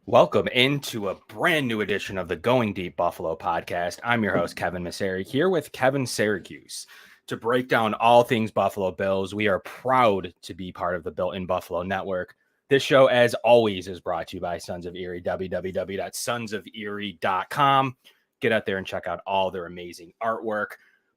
Welcome into a brand new edition of the Going Deep Buffalo podcast. I'm your host, Kevin Masseri, here with Kevin Syracuse to break down all things Buffalo Bills. We are proud to be part of the Built in Buffalo network. This show, as always, is brought to you by Sons of Erie, www.sonsoferie.com. Get out there and check out all their amazing artwork.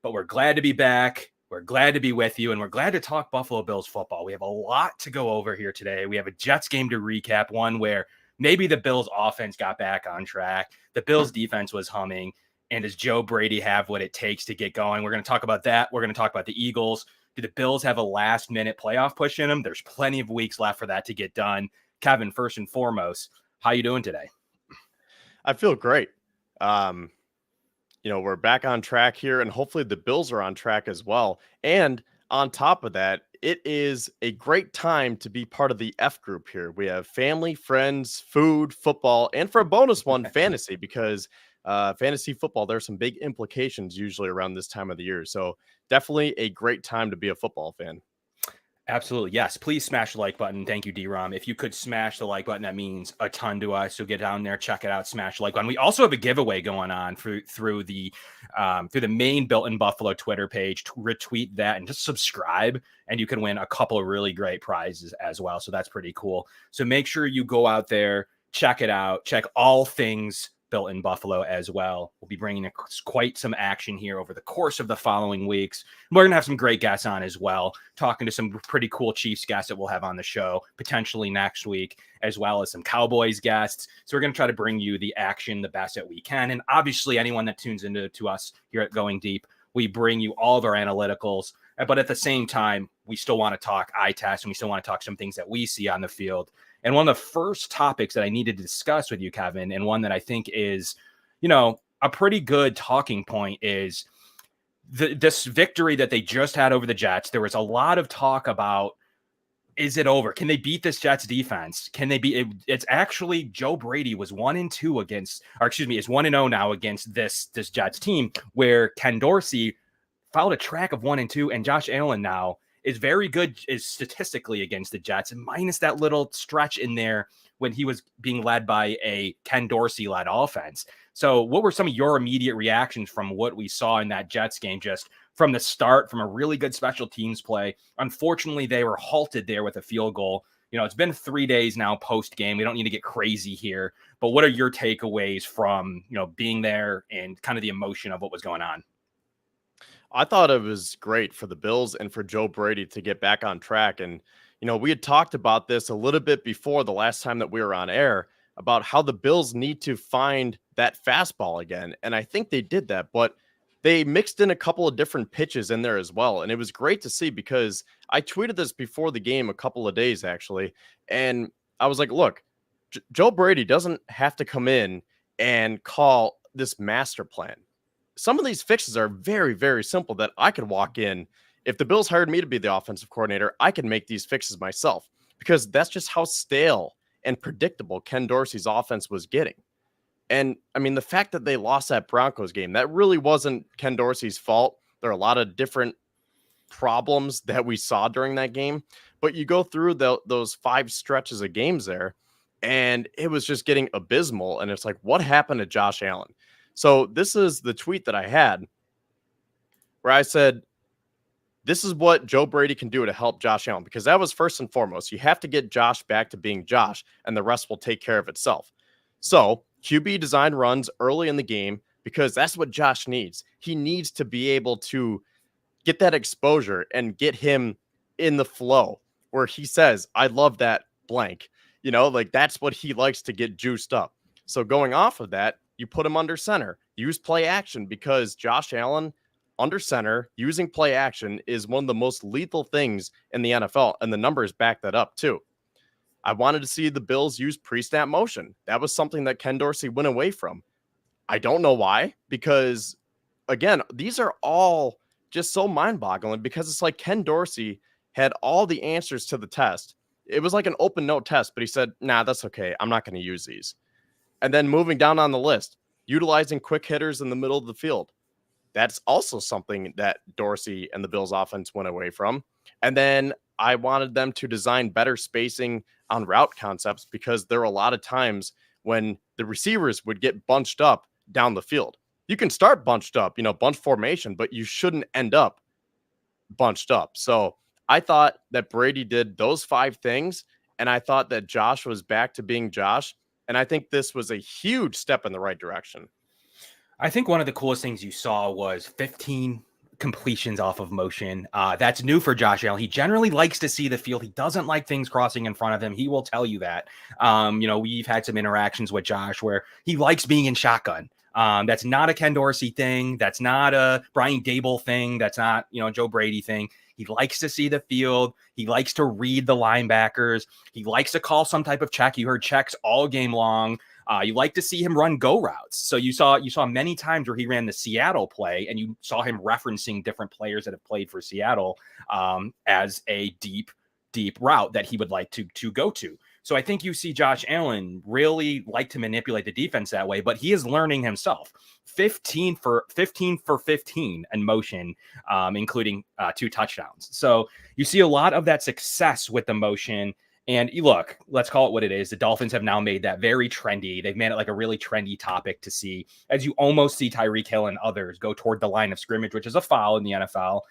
But we're glad to be back. We're glad to be with you, and we're glad to talk Buffalo Bills football. We have a lot to go over here today. We have a Jets game to recap, one where maybe the Bills offense got back on track. The Bills defense was humming. And does Joe Brady have what it takes to get going? We're going to talk about that. We're going to talk about the Eagles. Do the Bills have a last minute playoff push in them? There's plenty of weeks left for that to get done. Kevin, first and foremost, how you doing today? I feel great. We're back on track here, and hopefully the Bills are on track as well. And on top of that, it is a great time to be part of the F group here. We have family, friends, food, football, and for a bonus one, fantasy, because fantasy football, there's some big implications usually around this time of the year. So definitely a great time to be a football fan. Absolutely. Yes. Please smash the like button. Thank you, D-Rom. If you could smash the like button, that means a ton to us. So get down there, check it out, smash the like button. We also have a giveaway going on through the main Built in Buffalo Twitter page. Retweet that and just subscribe, and you can win a couple of really great prizes as well. So that's pretty cool. So make sure you go out there, check it out, check all things Built in Buffalo as well. We'll be bringing quite some action here over the course of the following weeks. We're going to have some great guests on as well, talking to some pretty cool Chiefs guests that we'll have on the show potentially next week, as well as some Cowboys guests. So we're going to try to bring you the action the best that we can. And obviously, anyone that tunes into us here at Going Deep, we bring you all of our analyticals. But at the same time, we still want to talk eye test, and we still want to talk some things that we see on the field. And one of the first topics that I needed to discuss with you, Kevin, and one that I think is, a pretty good talking point is this victory that they just had over the Jets. There was a lot of talk about, is it over? Can they beat this Jets defense? Can they beat it? It's actually Joe Brady was 1-2 against, or excuse me, is 1-0 now against this Jets team, where Ken Dorsey followed a track of 1-2, and Josh Allen now is very good is statistically against the Jets, minus that little stretch in there when he was being led by a Ken Dorsey-led offense. So what were some of your immediate reactions from what we saw in that Jets game, just from the start, from a really good special teams play? Unfortunately, they were halted there with a field goal. It's been 3 days now post-game. We don't need to get crazy here, but what are your takeaways from, being there and kind of the emotion of what was going on? I thought it was great for the Bills and for Joe Brady to get back on track. And, we had talked about this a little bit before the last time that we were on air about how the Bills need to find that fastball again. And I think they did that, but they mixed in a couple of different pitches in there as well. And it was great to see because I tweeted this before the game a couple of days actually. And I was like, look, Joe Brady doesn't have to come in and call this master plan. Some of these fixes are very, very simple that I could walk in. If the Bills hired me to be the offensive coordinator, I could make these fixes myself because that's just how stale and predictable Ken Dorsey's offense was getting. And I mean, the fact that they lost that Broncos game, that really wasn't Ken Dorsey's fault. There are a lot of different problems that we saw during that game, but you go through those 5 stretches of games there, and it was just getting abysmal. And it's like, what happened to Josh Allen? So this is the tweet that I had where I said, this is what Joe Brady can do to help Josh Allen, because that was first and foremost. You have to get Josh back to being Josh, and the rest will take care of itself. So QB design runs early in the game because that's what Josh needs. He needs to be able to get that exposure and get him in the flow where he says, I love that blank. Like that's what he likes to get juiced up. So going off of that, you put him under center, use play action, because Josh Allen under center using play action is one of the most lethal things in the NFL. And the numbers back that up too. I wanted to see the Bills use pre-snap motion. That was something that Ken Dorsey went away from. I don't know why, because again, these are all just so mind-boggling because it's like Ken Dorsey had all the answers to the test. It was like an open note test, but he said, nah, that's okay. I'm not going to use these. And then moving down on the list, utilizing quick hitters in the middle of the field. That's also something that Dorsey and the Bills offense went away from. And then I wanted them to design better spacing on route concepts because there are a lot of times when the receivers would get bunched up down the field. You can start bunched up, bunch formation, but you shouldn't end up bunched up. So I thought that Brady did those 5 things, and I thought that Josh was back to being Josh. And I think this was a huge step in the right direction. I think one of the coolest things you saw was 15 completions off of motion. That's new for Josh Allen. He generally likes to see the field. He doesn't like things crossing in front of him. He will tell you that. We've had some interactions with Josh where he likes being in shotgun. That's not a Ken Dorsey thing. That's not a Brian Dable thing. That's not, Joe Brady thing. He likes to see the field. He likes to read the linebackers. He likes to call some type of check. You heard checks all game long. You like to see him run go routes. So you saw many times where he ran the Seattle play, and you saw him referencing different players that have played for Seattle as a deep route that he would like to go to. So I think you see Josh Allen really like to manipulate the defense that way, but he is learning himself. 15 for 15 in motion, including 2 touchdowns. So you see a lot of that success with the motion. And look, let's call it what it is. The Dolphins have now made that very trendy. They've made it like a really trendy topic to see, as you almost see Tyreek Hill and others go toward the line of scrimmage, which is a foul in the NFL,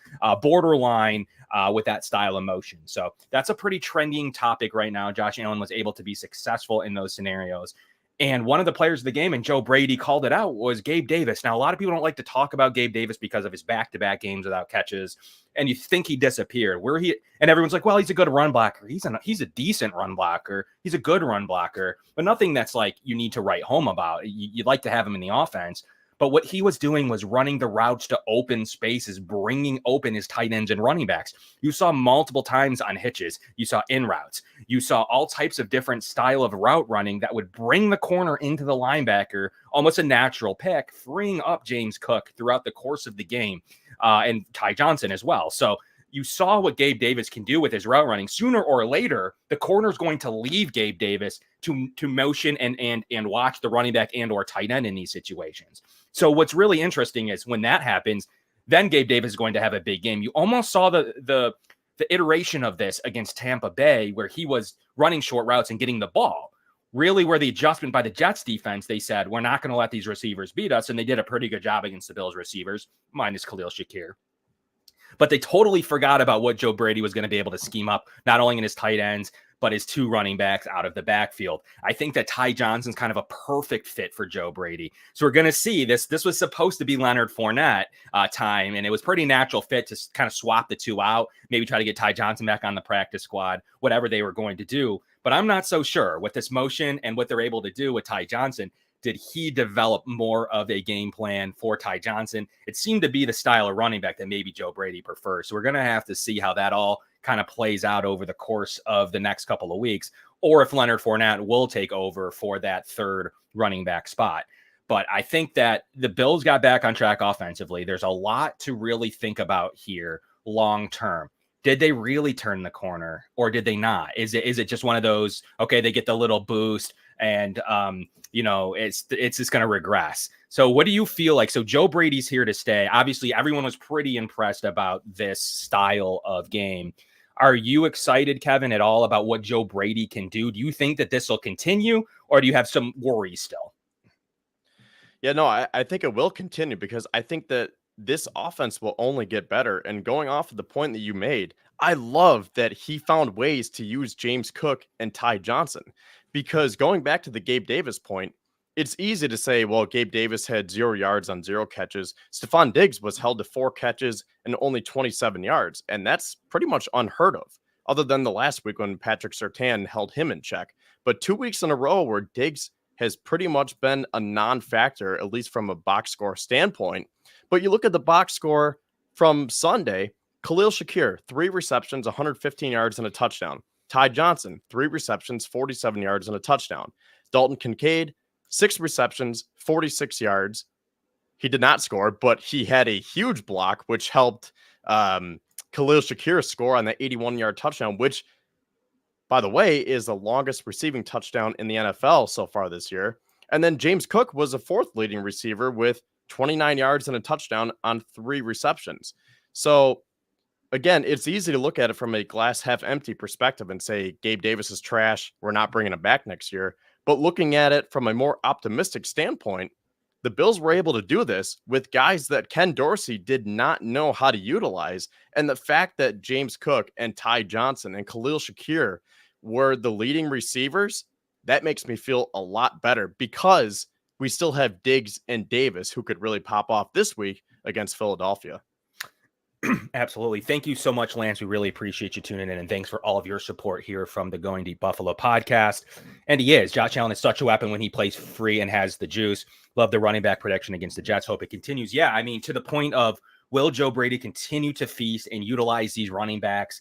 borderline with that style of motion. So that's a pretty trending topic right now. Josh Allen was able to be successful in those scenarios. And one of the players of the game, and Joe Brady called it out, was Gabe Davis. Now, a lot of people don't like to talk about Gabe Davis because of his back-to-back games without catches, and you think he disappeared. And everyone's like, well, he's a good run blocker. He's a decent run blocker. He's a good run blocker, but nothing that's like you need to write home about. You'd like to have him in the offense. But what he was doing was running the routes to open spaces, bringing open his tight ends and running backs. You saw multiple times on hitches. You saw in routes. You saw all types of different style of route running that would bring the corner into the linebacker, almost a natural pick, freeing up James Cook throughout the course of the game, and Ty Johnson as well. So you saw what Gabe Davis can do with his route running. Sooner or later, the corner is going to leave Gabe Davis to motion and watch the running back and or tight end in these situations. So what's really interesting is when that happens, then Gabe Davis is going to have a big game. You almost saw the iteration of this against Tampa Bay, where he was running short routes and getting the ball. Really, where the adjustment by the Jets defense, they said, we're not going to let these receivers beat us. And they did a pretty good job against the Bills receivers, minus Khalil Shakir. But they totally forgot about what Joe Brady was going to be able to scheme up, not only in his tight ends, but his 2 running backs out of the backfield. I think that Ty Johnson's kind of a perfect fit for Joe Brady. So we're going to see this. This was supposed to be Leonard Fournette time, and it was pretty natural fit to kind of swap the 2 out, maybe try to get Ty Johnson back on the practice squad, whatever they were going to do. But I'm not so sure with this motion and what they're able to do with Ty Johnson. Did he develop more of a game plan for Ty Johnson? It seemed to be the style of running back that maybe Joe Brady prefers. So we're going to have to see how that all kind of plays out over the course of the next couple of weeks, or if Leonard Fournette will take over for that 3rd running back spot. But I think that the Bills got back on track offensively. There's a lot to really think about here long term. Did they really turn the corner, or did they not? Is it just one of those, okay, they get the little boost and it's just going to regress. So what do you feel like? So Joe Brady's here to stay. Obviously, everyone was pretty impressed about this style of game. Are you excited, Kevin, at all about what Joe Brady can do? Do you think that this will continue, or do you have some worries still? Yeah, no, I think it will continue because I think that this offense will only get better. And going off of the point that you made, I love that he found ways to use James Cook and Ty Johnson, because going back to the Gabe Davis point, it's easy to say, well, Gabe Davis had 0 yards on 0 catches. Stephon Diggs was held to 4 catches and only 27 yards. And that's pretty much unheard of, other than the last week when Patrick Surtain held him in check. But 2 weeks in a row where Diggs has pretty much been a non-factor, at least from a box score standpoint. But you look at the box score from Sunday, Khalil Shakir, 3 receptions, 115 yards and a touchdown. Ty Johnson, 3 receptions, 47 yards and a touchdown. Dalton Kincaid, 6 receptions, 46 yards. He did not score, but he had a huge block, which helped Khalil Shakir score on the 81-yard touchdown, which, by the way, is the longest receiving touchdown in the NFL so far this year. And then James Cook was a 4th leading receiver with 29 yards and a touchdown on 3 receptions. So again, it's easy to look at it from a glass half empty perspective and say Gabe Davis is trash, we're not bringing him back next year. But looking at it from a more optimistic standpoint, the Bills were able to do this with guys that Ken Dorsey did not know how to utilize. And the fact that James Cook and Ty Johnson and Khalil Shakir were the leading receivers, that makes me feel a lot better because we still have Diggs and Davis who could really pop off this week against Philadelphia. Absolutely. Thank you so much, Lance. We really appreciate you tuning in, and thanks for all of your support here from the Going Deep Buffalo podcast. And Josh Allen is such a weapon when he plays free and has the juice. Love the running back prediction against the Jets. Hope it continues. Yeah, I mean, to the point of, will Joe Brady continue to feast and utilize these running backs?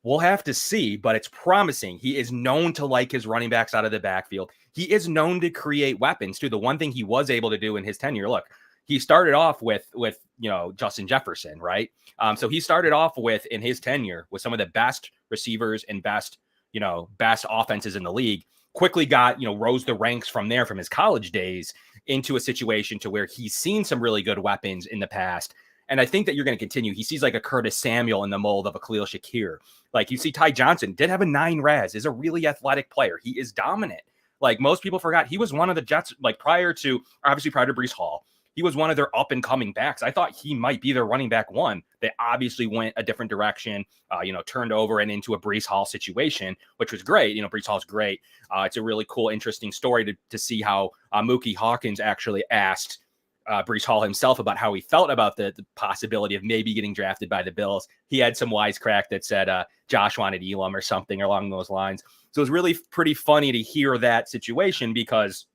We'll have to see, but it's promising. He is known to like his running backs out of the backfield. He is known to create weapons too. The one thing he was able to do in his tenure, look, he started off with Justin Jefferson, right? So he started off with, in his tenure, with some of the best receivers and best offenses in the league. Quickly got, rose the ranks from there, from his college days, into a situation to where he's seen some really good weapons in the past. And I think that you're going to continue. He sees like a Curtis Samuel in the mold of a Khalil Shakir. Like you see Ty Johnson did have a 9 res, is a really athletic player. He is dominant. Like most people forgot, he was one of the Jets, like prior to Breece Hall. He was one of their up-and-coming backs. I thought he might be their running back one. They obviously went a different direction, turned over and into a Breece Hall situation, which was great. Breece Hall's great. It's a really cool, interesting story to see how Mookie Hawkins actually asked Breece Hall himself about how he felt about the possibility of maybe getting drafted by the Bills. He had some wisecrack that said Josh wanted Elam or something along those lines. So it was really pretty funny to hear that situation, because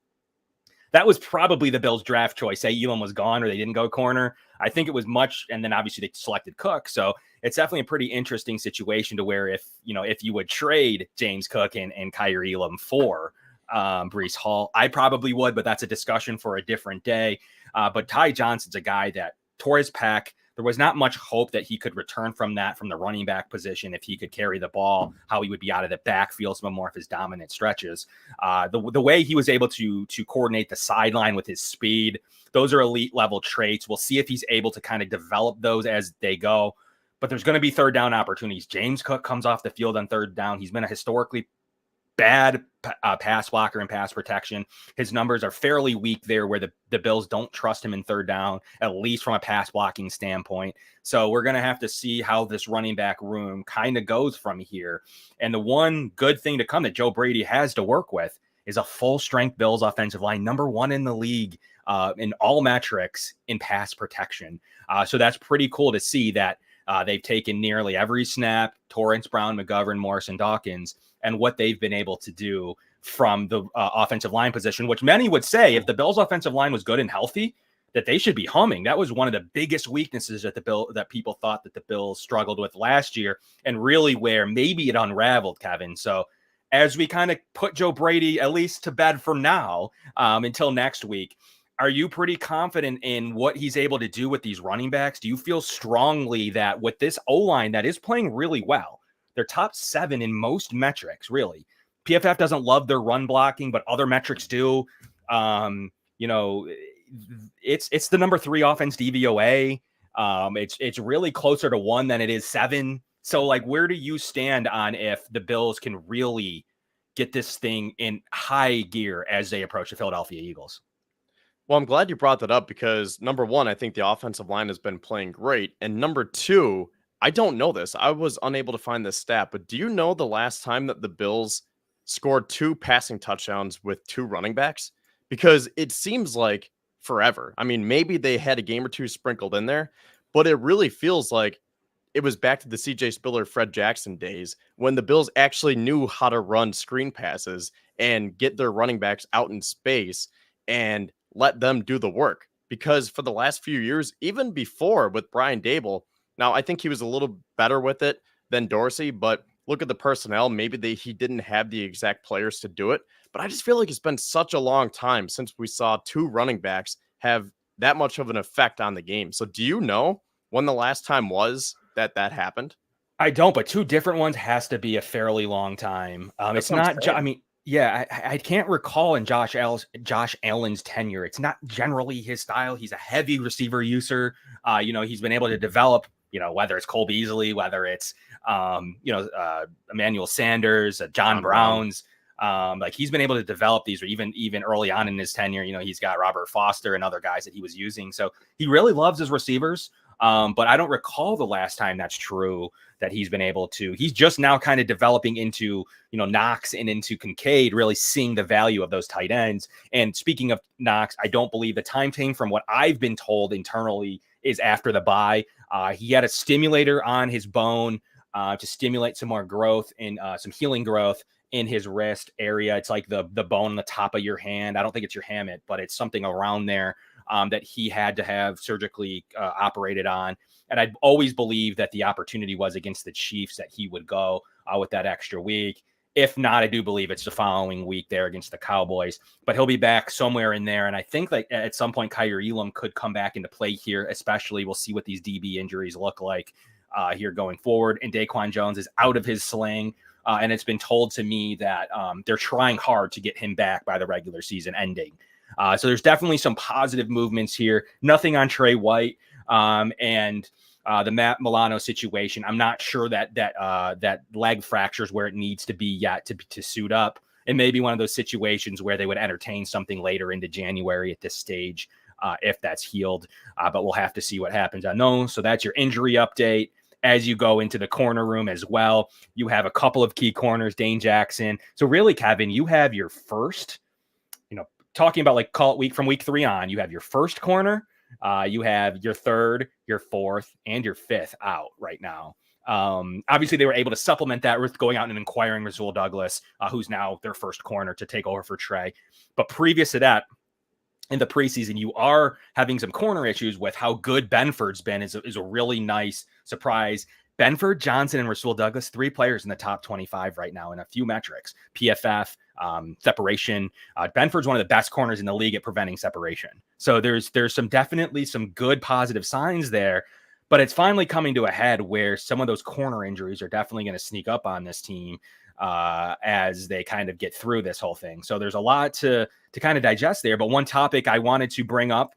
that was probably the Bills' draft choice. Say Elam was gone or they didn't go corner. I think it was much, and then obviously they selected Cook. So it's definitely a pretty interesting situation to where if you would trade James Cook and Kyrie Elam for Breece Hall, I probably would, but that's a discussion for a different day. But Ty Johnson's a guy that tore his pec. There was not much hope that he could return from the running back position if he could carry the ball, how he would be out of the backfield, some more of his dominant stretches. The way he was able to coordinate the sideline with his speed, those are elite level traits. We'll see if he's able to kind of develop those as they go. But there's going to be third down opportunities. James Cook comes off the field on third down. He's been a historically bad pass blocker and pass protection. His numbers are fairly weak there, where the Bills don't trust him in third down, at least from a pass blocking standpoint. So we're going to have to see how this running back room kind of goes from here. And the one good thing to come that Joe Brady has to work with is a full strength Bills offensive line, number 1 in the league in all metrics in pass protection. So that's pretty cool to see that they've taken nearly every snap, Torrance, Brown, McGovern, Morrison, Dawkins, and what they've been able to do from the offensive line position, which many would say if the Bills offensive line was good and healthy, that they should be humming. That was one of the biggest weaknesses that people thought that the Bills struggled with last year, and really where maybe it unraveled, Kevin. So as we kind of put Joe Brady at least to bed for now, until next week, are you pretty confident in what he's able to do with these running backs? Do you feel strongly that with this O-line that is playing really well, they're top 7 in most metrics, really? PFF doesn't love their run blocking, but other metrics do. It's the number 3 offense DVOA. It's really closer to 1 than it is 7. So, like, where do you stand on if the Bills can really get this thing in high gear as they approach the Philadelphia Eagles? Well, I'm glad you brought that up because number 1, I think the offensive line has been playing great. And number 2, I don't know this. I was unable to find this stat, but do you know the last time that the Bills scored 2 passing touchdowns with 2 running backs? Because it seems like forever. I mean, maybe they had a game or 2 sprinkled in there, but it really feels like it was back to the CJ Spiller, Fred Jackson days when the Bills actually knew how to run screen passes and get their running backs out in space and let them do the work. Because for the last few years, even before with Brian Dable, now I think he was a little better with it than Dorsey, but look at the personnel. Maybe he didn't have the exact players to do it. But I just feel like it's been such a long time since we saw 2 running backs have that much of an effect on the game. So do you know when the last time was that happened? I don't, but 2 different ones has to be a fairly long time. It's not, I mean, yeah, I can't recall in Josh Allen's tenure. It's not generally his style. He's a heavy receiver user. He's been able to develop, whether it's Cole Beasley, whether it's, Emmanuel Sanders, John Browns. Like he's been able to develop these, or even early on in his tenure, he's got Robert Foster and other guys that he was using. So he really loves his receivers. But I don't recall the last time that's true, that he's been able to. He's just now kind of developing into, Knox and into Kincaid, really seeing the value of those tight ends. And speaking of Knox, I don't believe the time frame, from what I've been told internally, is after the bye. He had a stimulator on his bone to stimulate some more growth and some healing growth in his wrist area. It's like the bone on the top of your hand. I don't think it's your hamate, but it's something around there that he had to have surgically operated on. And I always believed that the opportunity was against the Chiefs, that he would go with that extra week. If not, I do believe it's the following week there against the Cowboys, but he'll be back somewhere in there. And I think that at some point, Kyer Elam could come back into play here, especially we'll see what these DB injuries look like here going forward. And Daquan Jones is out of his sling. And it's been told to me that they're trying hard to get him back by the regular season ending. So there's definitely some positive movements here. Nothing on Trey White and the Matt Milano situation. I'm not sure that leg fracture is where it needs to be yet to suit up. It may be one of those situations where they would entertain something later into January at this stage if that's healed. But we'll have to see what happens on those. So that's your injury update. As you go into the corner room as well, you have a couple of key corners, Dane Jackson. So really, Kevin, you have your first, talking about like call it week from week 3 on, you have your first corner, you have your third, your fourth, and your fifth out right now. Obviously, they were able to supplement that with going out and acquiring Rasul Douglas, who's now their first corner to take over for Trey. But previous to that, in the preseason, you are having some corner issues with how good Benford's been is a really nice surprise. Benford, Johnson, and Rasul Douglas, 3 players in the top 25 right now in a few metrics. PFF, separation. Benford's one of the best corners in the league at preventing separation. So there's definitely some good positive signs there, but it's finally coming to a head where some of those corner injuries are definitely going to sneak up on this team as they kind of get through this whole thing. So there's a lot to kind of digest there. But one topic I wanted to bring up,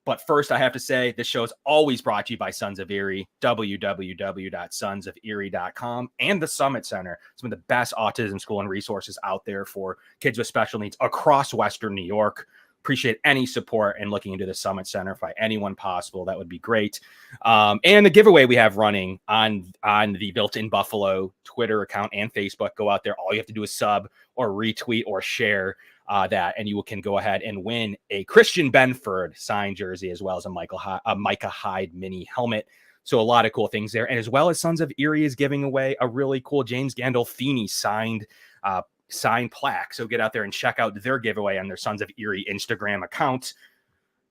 but first I have to say this show is always brought to you by Sons of Erie, www.sonsoferie.com, and the Summit Center, some of the best autism school and resources out there for kids with special needs across Western New York. Appreciate any support and looking into the Summit Center by anyone possible. That would be great. And the giveaway we have running on the Built in Buffalo Twitter account and Facebook. Go out there. All you have to do is sub or retweet or share that, and you can go ahead and win a Christian Benford signed jersey, as well as a Micah Hyde mini helmet. So a lot of cool things there. And as well as Sons of Erie is giving away a really cool James Gandolfini signed plaque. So get out there and check out their giveaway on their Sons of Erie Instagram account.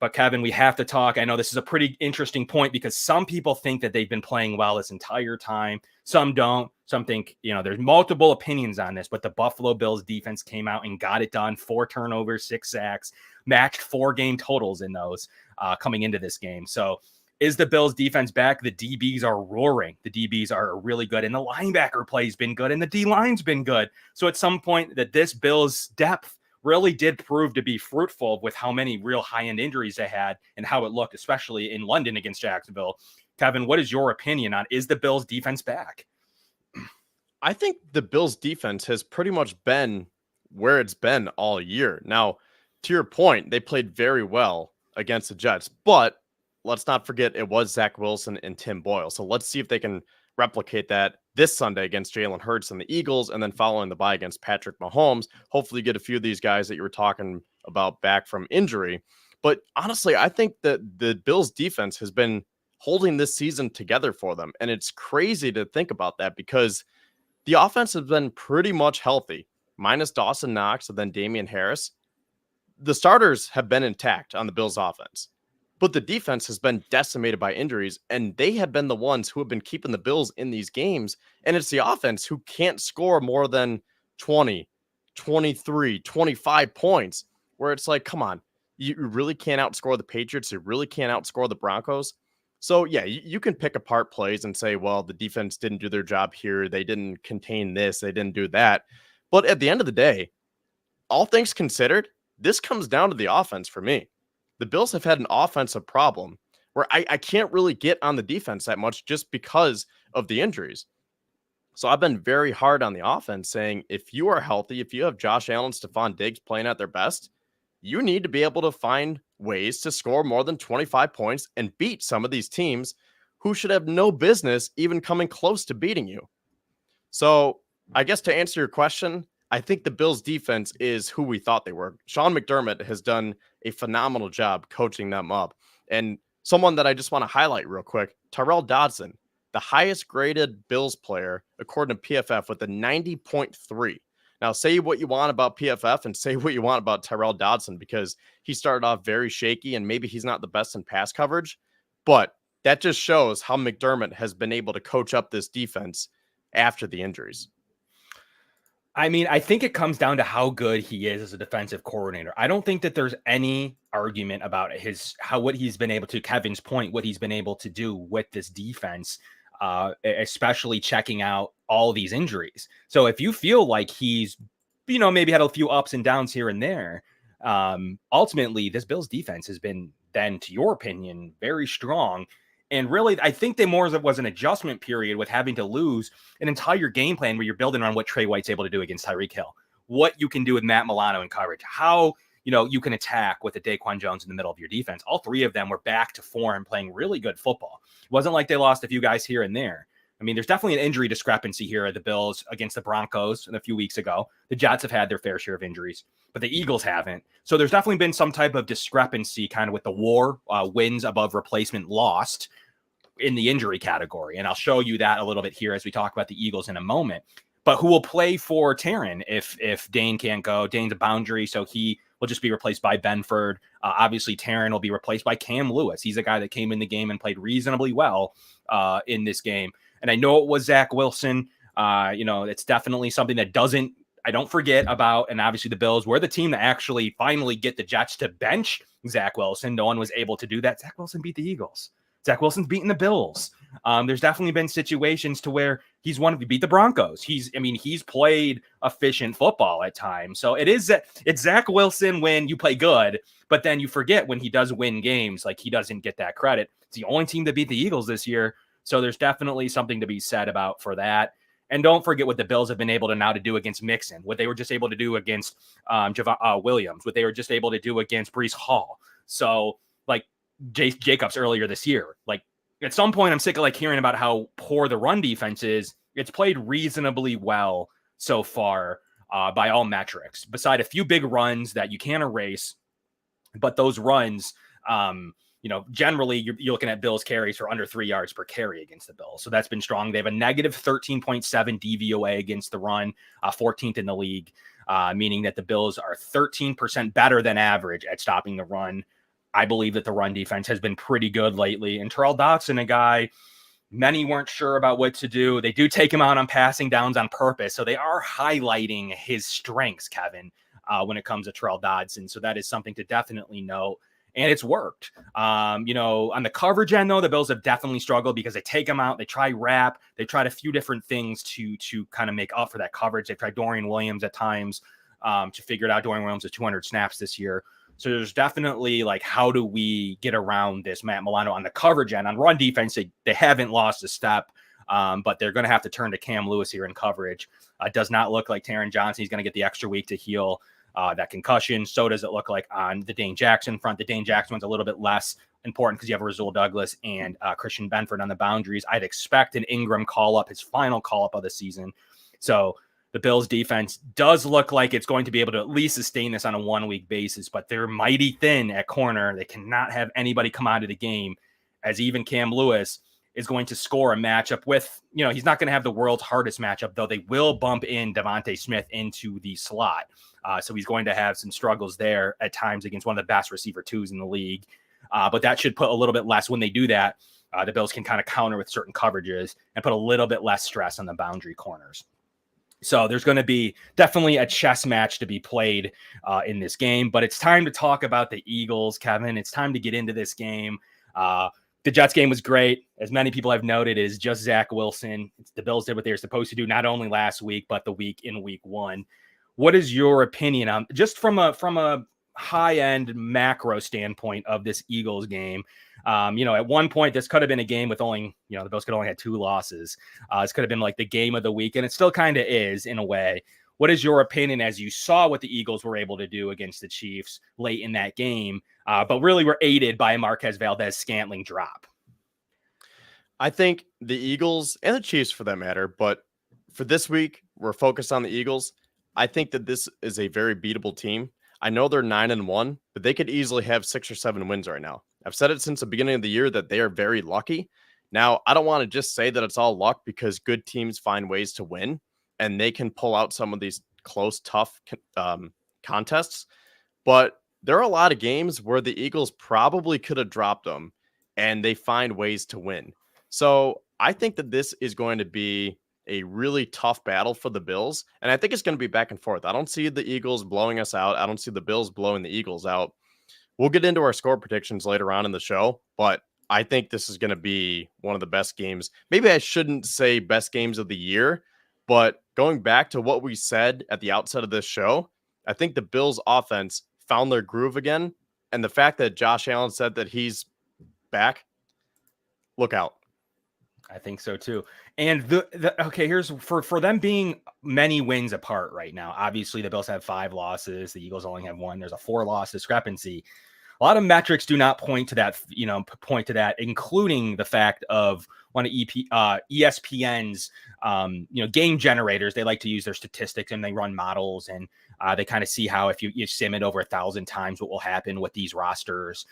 But Kevin, we have to talk. I know this is a pretty interesting point because some people think that they've been playing well this entire time. Some don't. Some think, there's multiple opinions on this, but the Buffalo Bills defense came out and got it done. 4 turnovers, 6 sacks, matched 4 game totals in those coming into this game. So is the Bills defense back? The DBs are roaring. The DBs are really good, and the linebacker play's been good, and the D-line's been good. So at some point that this Bills depth really did prove to be fruitful with how many real high-end injuries they had and how it looked, especially in London against Jacksonville. Kevin, what is your opinion on, is the Bills defense back? I think the Bills defense has pretty much been where it's been all year. Now, to your point, they played very well against the Jets, but let's not forget it was Zach Wilson and Tim Boyle. So let's see if they can replicate that this Sunday against Jalen Hurts and the Eagles, and then following the bye against Patrick Mahomes. Hopefully get a few of these guys that you were talking about back from injury. But honestly, I think that the Bills defense has been holding this season together for them. And it's crazy to think about that because the offense has been pretty much healthy, minus Dawson Knox and then Damian Harris. The starters have been intact on the Bills offense, but the defense has been decimated by injuries, and they have been the ones who have been keeping the Bills in these games. And it's the offense who can't score more than 20, 23, 25 points, where it's like, come on, you really can't outscore the Patriots. You really can't outscore the Broncos. So, yeah, you can pick apart plays and say, well, the defense didn't do their job here. They didn't contain this. They didn't do that. But at the end of the day, all things considered, this comes down to the offense for me. The Bills have had an offensive problem where I can't really get on the defense that much just because of the injuries. So I've been very hard on the offense saying if you are healthy, if you have Josh Allen, Stephon Diggs playing at their best, you need to be able to find ways to score more than 25 points and beat some of these teams who should have no business even coming close to beating you. So I guess to answer your question, I think the Bills defense is who we thought they were. Sean McDermott has done a phenomenal job coaching them up. And someone that I just want to highlight real quick, Tyrell Dodson, the highest graded Bills player according to PFF with a 90.3. Now, say what you want about PFF and say what you want about Tyrell Dodson because he started off very shaky and maybe he's not the best in pass coverage, but that just shows how McDermott has been able to coach up this defense after the injuries. I mean, I think it comes down to how good he is as a defensive coordinator. I don't think that there's any argument about what he's been able to, Kevin's point, what he's been able to do with this defense, especially checking out all these injuries. So if you feel like he's, maybe had a few ups and downs here and there, ultimately this Bills defense has been, then to your opinion, very strong. And really, I think they more as it was an adjustment period with having to lose an entire game plan where you're building on what Trey White's able to do against Tyreek Hill, what you can do with Matt Milano in coverage, how you can attack with the Daquan Jones in the middle of your defense. All three of them were back to form, playing really good football. It wasn't like they lost a few guys here and there. I mean, there's definitely an injury discrepancy here at the Bills against the Broncos a few weeks ago. The Jets have had their fair share of injuries, but the Eagles haven't. So there's definitely been some type of discrepancy kind of with the war, wins above replacement lost in the injury category. And I'll show you that a little bit here as we talk about the Eagles in a moment. But who will play for Taron if Dane can't go? Dane's a boundary, so he will just be replaced by Benford. Obviously, Taron will be replaced by Cam Lewis. He's a guy that came in the game and played reasonably well in this game. And I know it was Zach Wilson. It's definitely something that I don't forget about. And obviously the Bills were the team that actually finally get the Jets to bench Zach Wilson. No one was able to do that. Zach Wilson beat the Eagles. Zach Wilson's beaten the Bills. There's definitely been situations to where he beat the Broncos. He's played efficient football at times. So it's Zach Wilson when you play good, but then you forget when he does win games, like he doesn't get that credit. It's the only team that beat the Eagles this year. So there's definitely something to be said about for that. And don't forget what the Bills have been able to now to do against Mixon, what they were just able to do against Williams, what they were just able to do against Breece Hall. So like Jacobs earlier this year, like at some point I'm sick of hearing about how poor the run defense is. It's played reasonably well so far by all metrics, beside a few big runs that you can't erase. But those runs, generally you're looking at Bills carries for under 3 yards per carry against the Bills. So that's been strong. They have a negative 13.7 DVOA against the run, 14th in the league, meaning that the Bills are 13% better than average at stopping the run. I believe that the run defense has been pretty good lately. And Tyrell Dodson, a guy many weren't sure about what to do. They do take him out on passing downs on purpose. So they are highlighting his strengths, Kevin, when it comes to Tyrell Dodson. So that is something to definitely note. And it's worked. On the coverage end, though, the Bills have definitely struggled because they take him out. They try wrap. They tried a few different things to kind of make up for that coverage. They tried Dorian Williams at times to figure it out. Dorian Williams has 200 snaps this year. So there's definitely how do we get around this Matt Milano on the coverage end? On run defense, they haven't lost a step, but they're going to have to turn to Cam Lewis here in coverage. It does not look like Taron Johnson is going to get the extra week to heal that concussion. So does it look like on the Dane Jackson front. The Dane Jackson one's a little bit less important because you have Rasul Douglas and Christian Benford on the boundaries. I'd expect an Ingram call-up, his final call-up of the season. So the Bills defense does look like it's going to be able to at least sustain this on a 1 week basis, but they're mighty thin at corner. They cannot have anybody come out of the game, as even Cam Lewis is going to score a matchup with, he's not going to have the world's hardest matchup, though they will bump in Devontae Smith into the slot. So he's going to have some struggles there at times against one of the best receiver twos in the league. But that should put a little bit less when they do that. The Bills can kind of counter with certain coverages and put a little bit less stress on the boundary corners. So there's going to be definitely a chess match to be played in this game, but it's time to talk about the Eagles, Kevin. It's time to get into this game. The Jets game was great. As many people have noted, it is just Zach Wilson. The Bills did what they were supposed to do, not only last week, but the week in week one. What is your opinion on just from a high end macro standpoint of this Eagles game? At one point, this could have been a game with only, the Bills could only had 2 losses. This could have been like the game of the week, and it still kind of is in a way. What is your opinion as you saw what the Eagles were able to do against the Chiefs late in that game, but really were aided by a Marquez Valdez-Scantling drop? I think the Eagles and the Chiefs for that matter, but for this week, we're focused on the Eagles. I think that this is a very beatable team. I know they're 9-1, but they could easily have 6 or 7 wins right now. I've said it since the beginning of the year that they are very lucky. Now, I don't want to just say that it's all luck because good teams find ways to win and they can pull out some of these close, tough contests. But there are a lot of games where the Eagles probably could have dropped them and they find ways to win. So I think that this is going to be a really tough battle for the Bills. And I think it's going to be back and forth. I don't see the Eagles blowing us out. I don't see the Bills blowing the Eagles out. We'll get into our score predictions later on in the show, but I think this is going to be one of the best games. Maybe I shouldn't say best games of the year, but going back to what we said at the outset of this show, I think the Bills offense found their groove again. And the fact that Josh Allen said that he's back, look out. I think so too. And okay, here's for them being many wins apart right now. Obviously, the Bills have 5 losses. The Eagles only have 1. There's a 4-loss discrepancy. A lot of metrics do not point to that, including the fact of one of ESPN's, game generators. They like to use their statistics and they run models, and they kind of see how if you sim it over 1,000 times, what will happen with these rosters,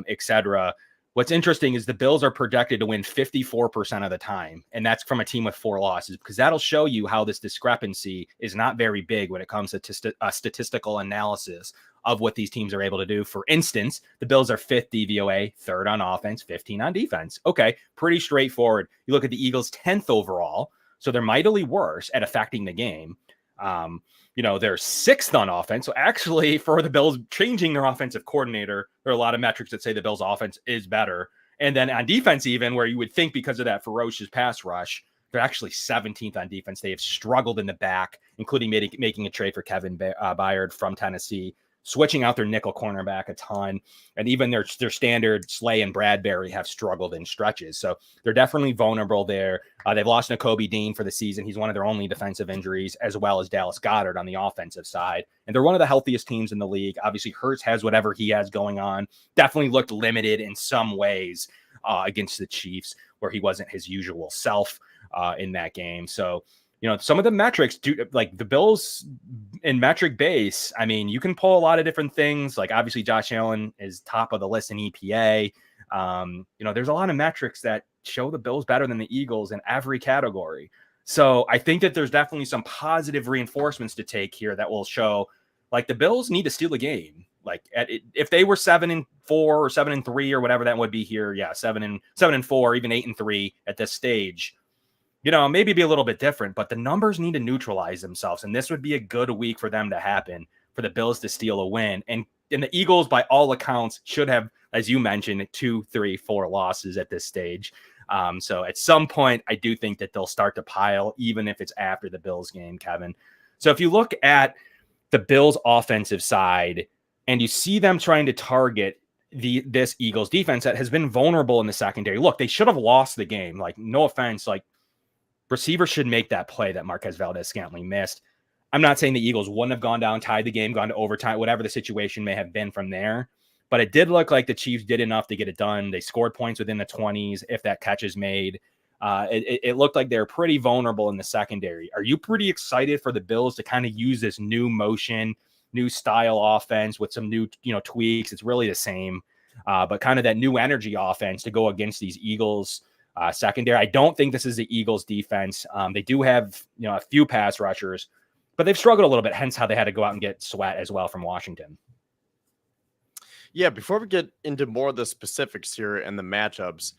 etc. What's interesting is the Bills are projected to win 54% of the time, and that's from a team with 4 losses, because that'll show you how this discrepancy is not very big when it comes to statistical analysis of what these teams are able to do. For instance, the Bills are 5th DVOA, 3rd on offense, 15 on defense. Okay, pretty straightforward. You look at the Eagles 10th overall, so they're mightily worse at affecting the game. They're 6th on offense. So actually, for the Bills changing their offensive coordinator, there are a lot of metrics that say the Bills offense is better. And then on defense, even where you would think because of that ferocious pass rush, they're actually 17th on defense. They have struggled in the back, including making a trade for Kevin Byard from Tennessee, switching out their nickel cornerback a ton. And even their standard Slay and Bradbury have struggled in stretches. So they're definitely vulnerable there. They've lost Nakobe Dean for the season. He's one of their only defensive injuries, as well as Dallas Goedert on the offensive side. And they're one of the healthiest teams in the league. Obviously, Hurts has whatever he has going on. Definitely looked limited in some ways against the Chiefs, where he wasn't his usual self in that game. So, some of the metrics do, like the Bills in metric base. I mean, you can pull a lot of different things. Like obviously Josh Allen is top of the list in EPA. There's a lot of metrics that show the Bills better than the Eagles in every category. So I think that there's definitely some positive reinforcements to take here that will show like the Bills need to steal a game. Like if they were 7-4 or 7-3 or whatever that would be here. Yeah. 7-4, even 8-3 at this stage. Maybe be a little bit different, but the numbers need to neutralize themselves. And this would be a good week for them to happen, for the Bills to steal a win. And the Eagles, by all accounts, should have, as you mentioned, 2, 3, 4 losses at this stage. So at some point, I do think that they'll start to pile, even if it's after the Bills game, Kevin. So if you look at the Bills offensive side and you see them trying to target this Eagles defense that has been vulnerable in the secondary, look, they should have lost the game. Like, no offense, like, receivers should make that play that Marquez Valdez-Scantling missed. I'm not saying the Eagles wouldn't have gone down, tied the game, gone to overtime, whatever the situation may have been from there. But it did look like the Chiefs did enough to get it done. They scored points within the 20s if that catch is made. It looked like they're pretty vulnerable in the secondary. Are you pretty excited for the Bills to kind of use this new motion, new style offense with some new tweaks? It's really the same, but kind of that new energy offense to go against these Eagles secondary. I don't think this is the Eagles defense. They do have, a few pass rushers, but they've struggled a little bit, hence how they had to go out and get Sweat as well from Washington. Yeah, before we get into more of the specifics here and the matchups,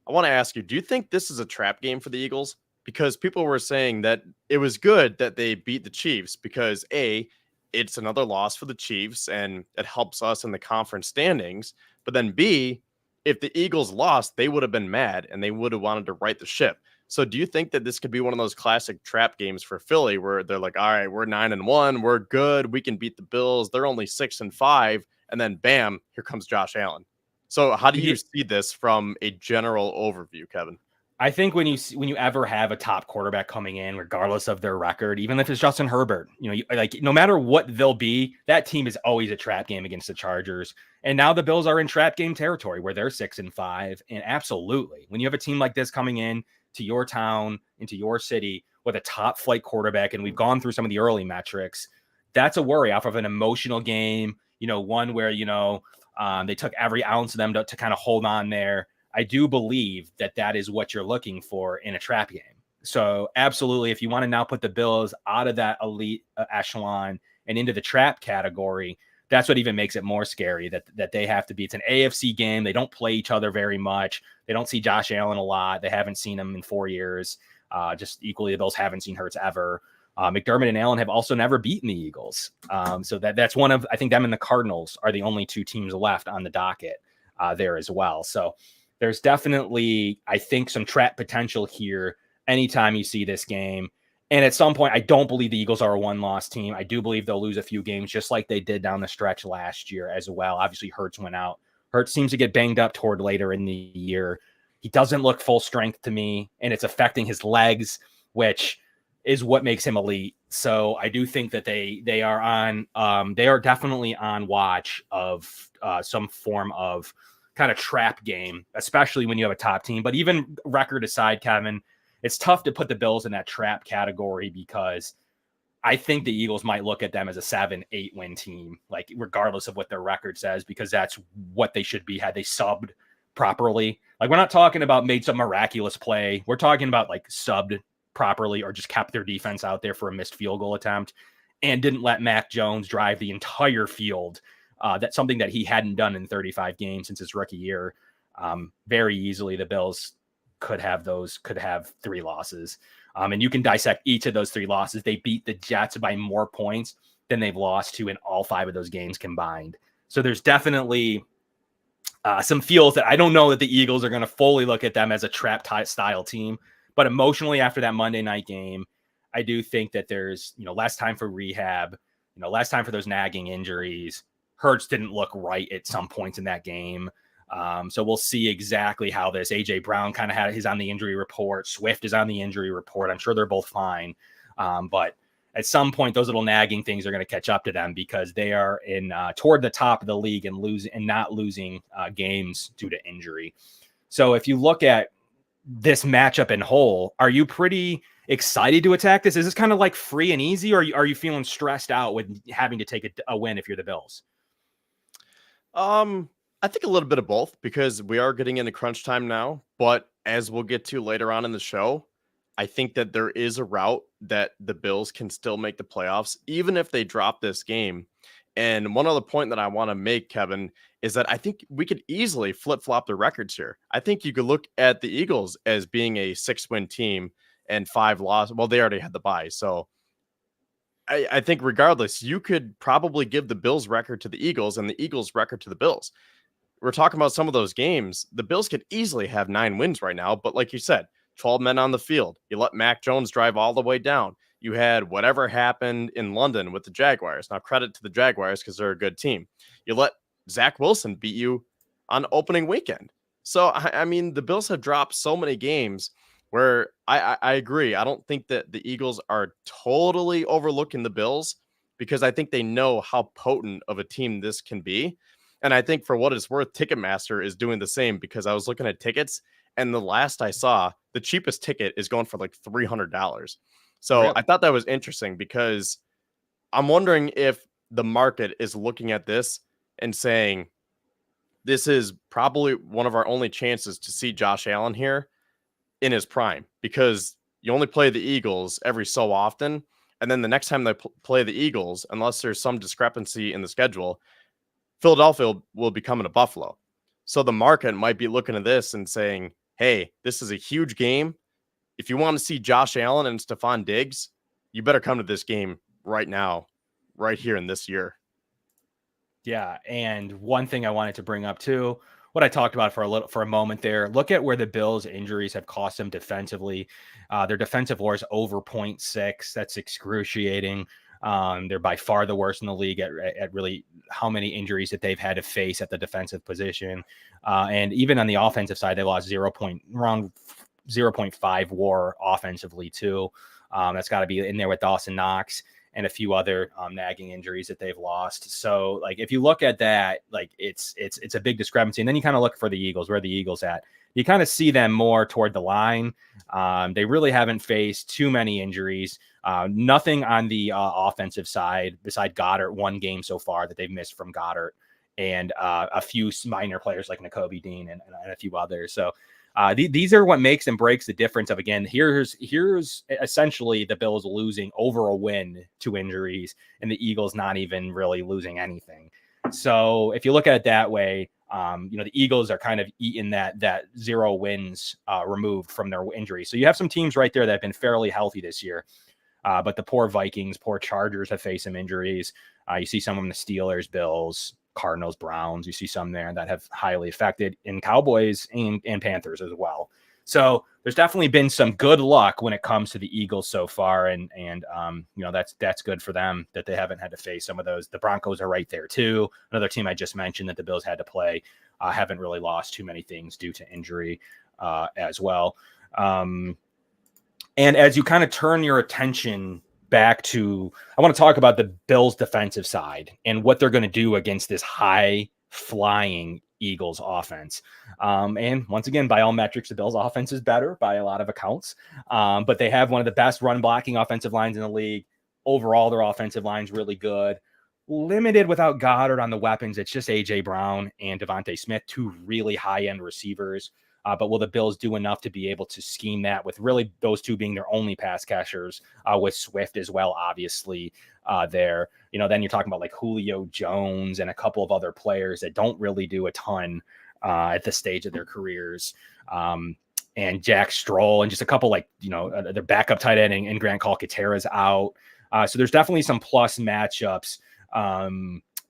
I want to ask you, do you think this is a trap game for the Eagles? Because people were saying that it was good that they beat the Chiefs because A, it's another loss for the Chiefs and it helps us in the conference standings. But then B, if the Eagles lost, they would have been mad and they would have wanted to right the ship. So do you think that this could be one of those classic trap games for Philly where they're like, all right, we're 9-1, we're good, we can beat the Bills, they're only 6-5, and then bam, here comes Josh Allen? So how do you see this from a general overview, Kevin? I think when you ever have a top quarterback coming in, regardless of their record, even if it's Justin Herbert, like no matter what they'll be, that team is always a trap game against the Chargers. And now the Bills are in trap game territory where they're 6-5. And absolutely, when you have a team like this coming in to your town, into your city with a top flight quarterback, and we've gone through some of the early metrics, that's a worry off of an emotional game. One where they took every ounce of them to kind of hold on there. I do believe that is what you're looking for in a trap game. So absolutely, if you want to now put the Bills out of that elite echelon and into the trap category, that's what even makes it more scary that they have to be. It's an AFC game. They don't play each other very much. They don't see Josh Allen a lot. They haven't seen him in 4 years. Just equally, the Bills haven't seen Hurts ever. McDermott and Allen have also never beaten the Eagles. So that's one of, I think them and the Cardinals are the only two teams left on the docket there as well. So there's definitely, I think, some trap potential here anytime you see this game. And at some point, I don't believe the Eagles are a one-loss team. I do believe they'll lose a few games just like they did down the stretch last year as well. Obviously, Hurts went out. Hurts seems to get banged up toward later in the year. He doesn't look full strength to me, and it's affecting his legs, which is what makes him elite. So I do think that they are definitely on watch of some form of kind of trap game, especially when you have a top team. But even record aside, Kevin, it's tough to put the Bills in that trap category because I think the Eagles might look at them as a 7-8 win team, like regardless of what their record says, because that's what they should be had they subbed properly. Like, we're not talking about made some miraculous play. We're talking about like subbed properly or just kept their defense out there for a missed field goal attempt and didn't let Mac Jones drive the entire field. That's something that he hadn't done in 35 games since his rookie year. Very easily, the Bills could have 3 losses. And you can dissect each of those 3 losses. They beat the Jets by more points than they've lost to in all 5 of those games combined. So there's definitely some feels that I don't know that the Eagles are going to fully look at them as a trap style team. But emotionally, after that Monday night game, I do think that there's less time for rehab, less time for those nagging injuries. Hurts didn't look right at some points in that game. So we'll see exactly how this. A.J. Brown kind of is on the injury report. Swift is on the injury report. I'm sure they're both fine. But at some point, those little nagging things are going to catch up to them because they are in toward the top of the league and not losing games due to injury. So if you look at this matchup in whole, are you pretty excited to attack this? Is this kind of like free and easy, or are you feeling stressed out with having to take a win if you're the Bills? I think a little bit of both because we are getting into crunch time now. But as we'll get to later on in the show, I think that there is a route that the Bills can still make the playoffs, even if they drop this game. And one other point that I want to make, Kevin, is that I think we could easily flip flop the records here. I think you could look at the Eagles as being a 6-win team and 5 losses. Well, they already had the bye. So I think regardless, you could probably give the Bills record to the Eagles and the Eagles record to the Bills. We're talking about some of those games. The Bills could easily have 9 wins right now. But like you said, 12 men on the field. You let Mac Jones drive all the way down. You had whatever happened in London with the Jaguars. Now, credit to the Jaguars because they're a good team. You let Zach Wilson beat you on opening weekend. So, I mean, the Bills have dropped so many games where I agree. I don't think that the Eagles are totally overlooking the Bills because I think they know how potent of a team this can be. And I think for what it's worth, Ticketmaster is doing the same because I was looking at tickets and the last I saw, the cheapest ticket is going for like $300. So Really? I thought that was interesting because I'm wondering if the market is looking at this and saying, this is probably one of our only chances to see Josh Allen here in his prime because you only play the Eagles every so often. And then the next time they play the Eagles, unless there's some discrepancy in the schedule, Philadelphia will be coming to Buffalo. So the market might be looking at this and saying, hey, this is a huge game. If you want to see Josh Allen and Stephon Diggs, you better come to this game right now, right here in this year. Yeah, and one thing I wanted to bring up too, what I talked about for a moment there. Look at where the Bills' injuries have cost them defensively. Their defensive WAR is over 0.6. That's excruciating. They're by far the worst in the league at really how many injuries that they've had to face at the defensive position. And even on the offensive side, they lost around 0.5 WAR offensively too. That's got to be in there with Dawson Knox and a few other nagging injuries that they've lost. So like if you look at that, like it's a big discrepancy. And then you kind of look for the Eagles. Where are the Eagles at? You kind of see them more toward the line. They really haven't faced too many injuries. Nothing on the offensive side beside Goddard, one game so far that they've missed from Goddard, and a few minor players like Nakobe Dean and a few others. So these are what makes and breaks the difference of, again, here's essentially the Bills losing over a win to injuries and the Eagles not even really losing anything. So if you look at it that way, the Eagles are kind of eating that 0 wins removed from their injuries. So you have some teams right there that have been fairly healthy this year. But the poor Vikings, poor Chargers have faced some injuries. You see some of them, the Steelers, Bills, Cardinals, Browns. You see some there that have highly affected, in Cowboys and Panthers as well. So there's definitely been some good luck when it comes to the Eagles so far, and that's good for them that they haven't had to face some of those. The Broncos are right there too. Another team I just mentioned that the Bills had to play haven't really lost too many things due to injury as well. And as you kind of turn your attention back to, I want to talk about the Bills' defensive side and what they're going to do against this high-flying Eagles offense. And once again, by all metrics, the Bills' offense is better by a lot of accounts. But they have one of the best run-blocking offensive lines in the league. Overall, their offensive line's really good. Limited without Goddard on the weapons. It's just A.J. Brown and Devontae Smith, two really high-end receivers. But will the Bills do enough to be able to scheme that with really those two being their only pass catchers, with Swift as well, obviously, there. Then you're talking about like Julio Jones and a couple of other players that don't really do a ton at this stage of their careers. And Jack Stroll and just a couple their backup tight end and Grant Calcaterra's out. So there's definitely some plus matchups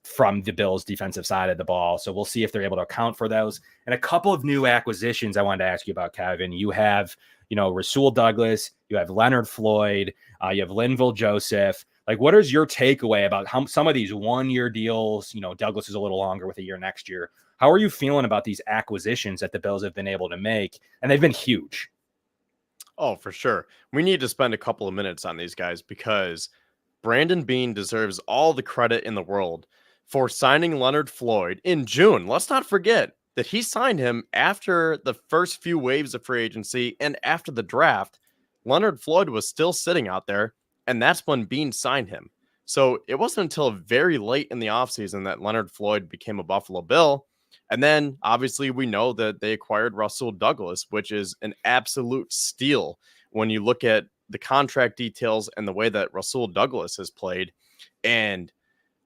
from the Bills' defensive side of the ball. So we'll see if they're able to account for those. And a couple of new acquisitions I wanted to ask you about, Kevin. You have, Rasul Douglas, you have Leonard Floyd, you have Linval Joseph. Like, what is your takeaway about how some of these 1-year deals? Douglas is a little longer with a year next year. How are you feeling about these acquisitions that the Bills have been able to make? And they've been huge. Oh, for sure. We need to spend a couple of minutes on these guys because Brandon Beane deserves all the credit in the world for signing Leonard Floyd in June. Let's not forget that he signed him after the first few waves of free agency and after the draft. Leonard Floyd was still sitting out there, and that's when Beane signed him. So it wasn't until very late in the offseason that Leonard Floyd became a Buffalo Bill. And then obviously we know that they acquired Rasul Douglas, which is an absolute steal when you look at the contract details and the way that Rasul Douglas has played. And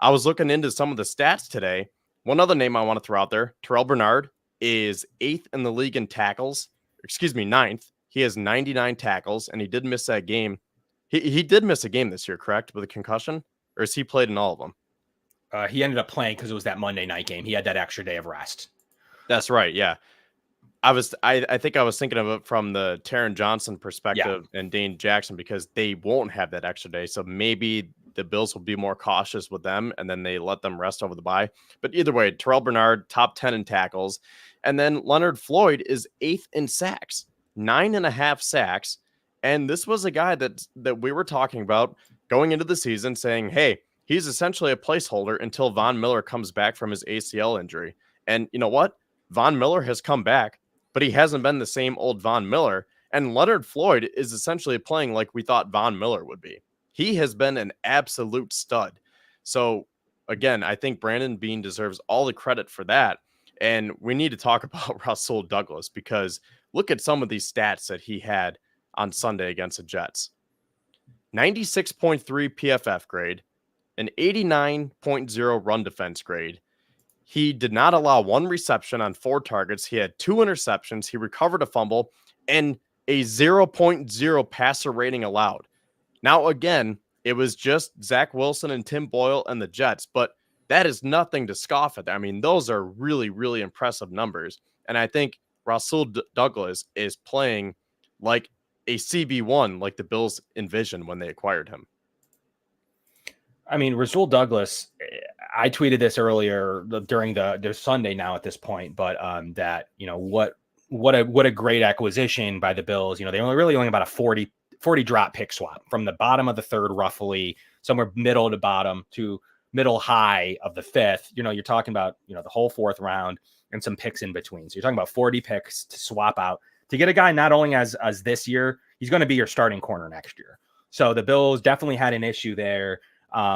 I was looking into some of the stats today. One other name I want to throw out there, Terrell Bernard, is 8th in the league in tackles. 9th. He has 99 tackles, and he did miss that game. He did miss a game this year, correct, with a concussion? Or has he played in all of them? He ended up playing because it was that Monday night game. He had that extra day of rest. That's right, yeah. I think I was thinking of it from the Taron Johnson perspective and Dane Jackson because they won't have that extra day. So maybe the Bills will be more cautious with them and then they let them rest over the bye. But either way, Terrell Bernard, top 10 in tackles. And then Leonard Floyd is 8th in sacks, 9.5 sacks. And this was a guy that we were talking about going into the season saying, hey, he's essentially a placeholder until Von Miller comes back from his ACL injury. And you know what? Von Miller has come back, but he hasn't been the same old Von Miller. And Leonard Floyd is essentially playing like we thought Von Miller would be. He has been an absolute stud. So, again, I think Brandon Beane deserves all the credit for that. And we need to talk about Rasul Douglas because look at some of these stats that he had on Sunday against the Jets. 96.3 PFF grade, an 89.0 run defense grade. He did not allow one reception on 4 targets. He had 2 interceptions. He recovered a fumble and a 0.0 passer rating allowed. Now, again, it was just Zach Wilson and Tim Boyle and the Jets, but that is nothing to scoff at. I mean, those are really, really impressive numbers. And I think Rasul Douglas is playing like a CB1, like the Bills envisioned when they acquired him. I mean, Rasul Douglas, I tweeted this earlier during the Sunday now at this point, but that, what a great acquisition by the Bills. They only about a 40 drop pick swap from the bottom of the third, roughly somewhere middle to bottom to middle high of the fifth. You're talking about, the whole fourth round and some picks in between. So you're talking about 40 picks to swap out to get a guy not only as this year, he's going to be your starting corner next year. So the Bills definitely had an issue there.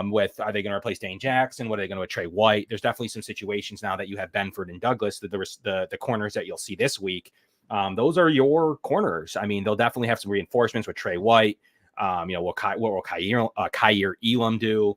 With, are they going to replace Dane Jackson? What are they going to Trey White? There's definitely some situations now that you have Benford and Douglas, the corners that you'll see this week. Those are your corners. I mean, they'll definitely have some reinforcements with Trey White. What will Kaiir Elam do?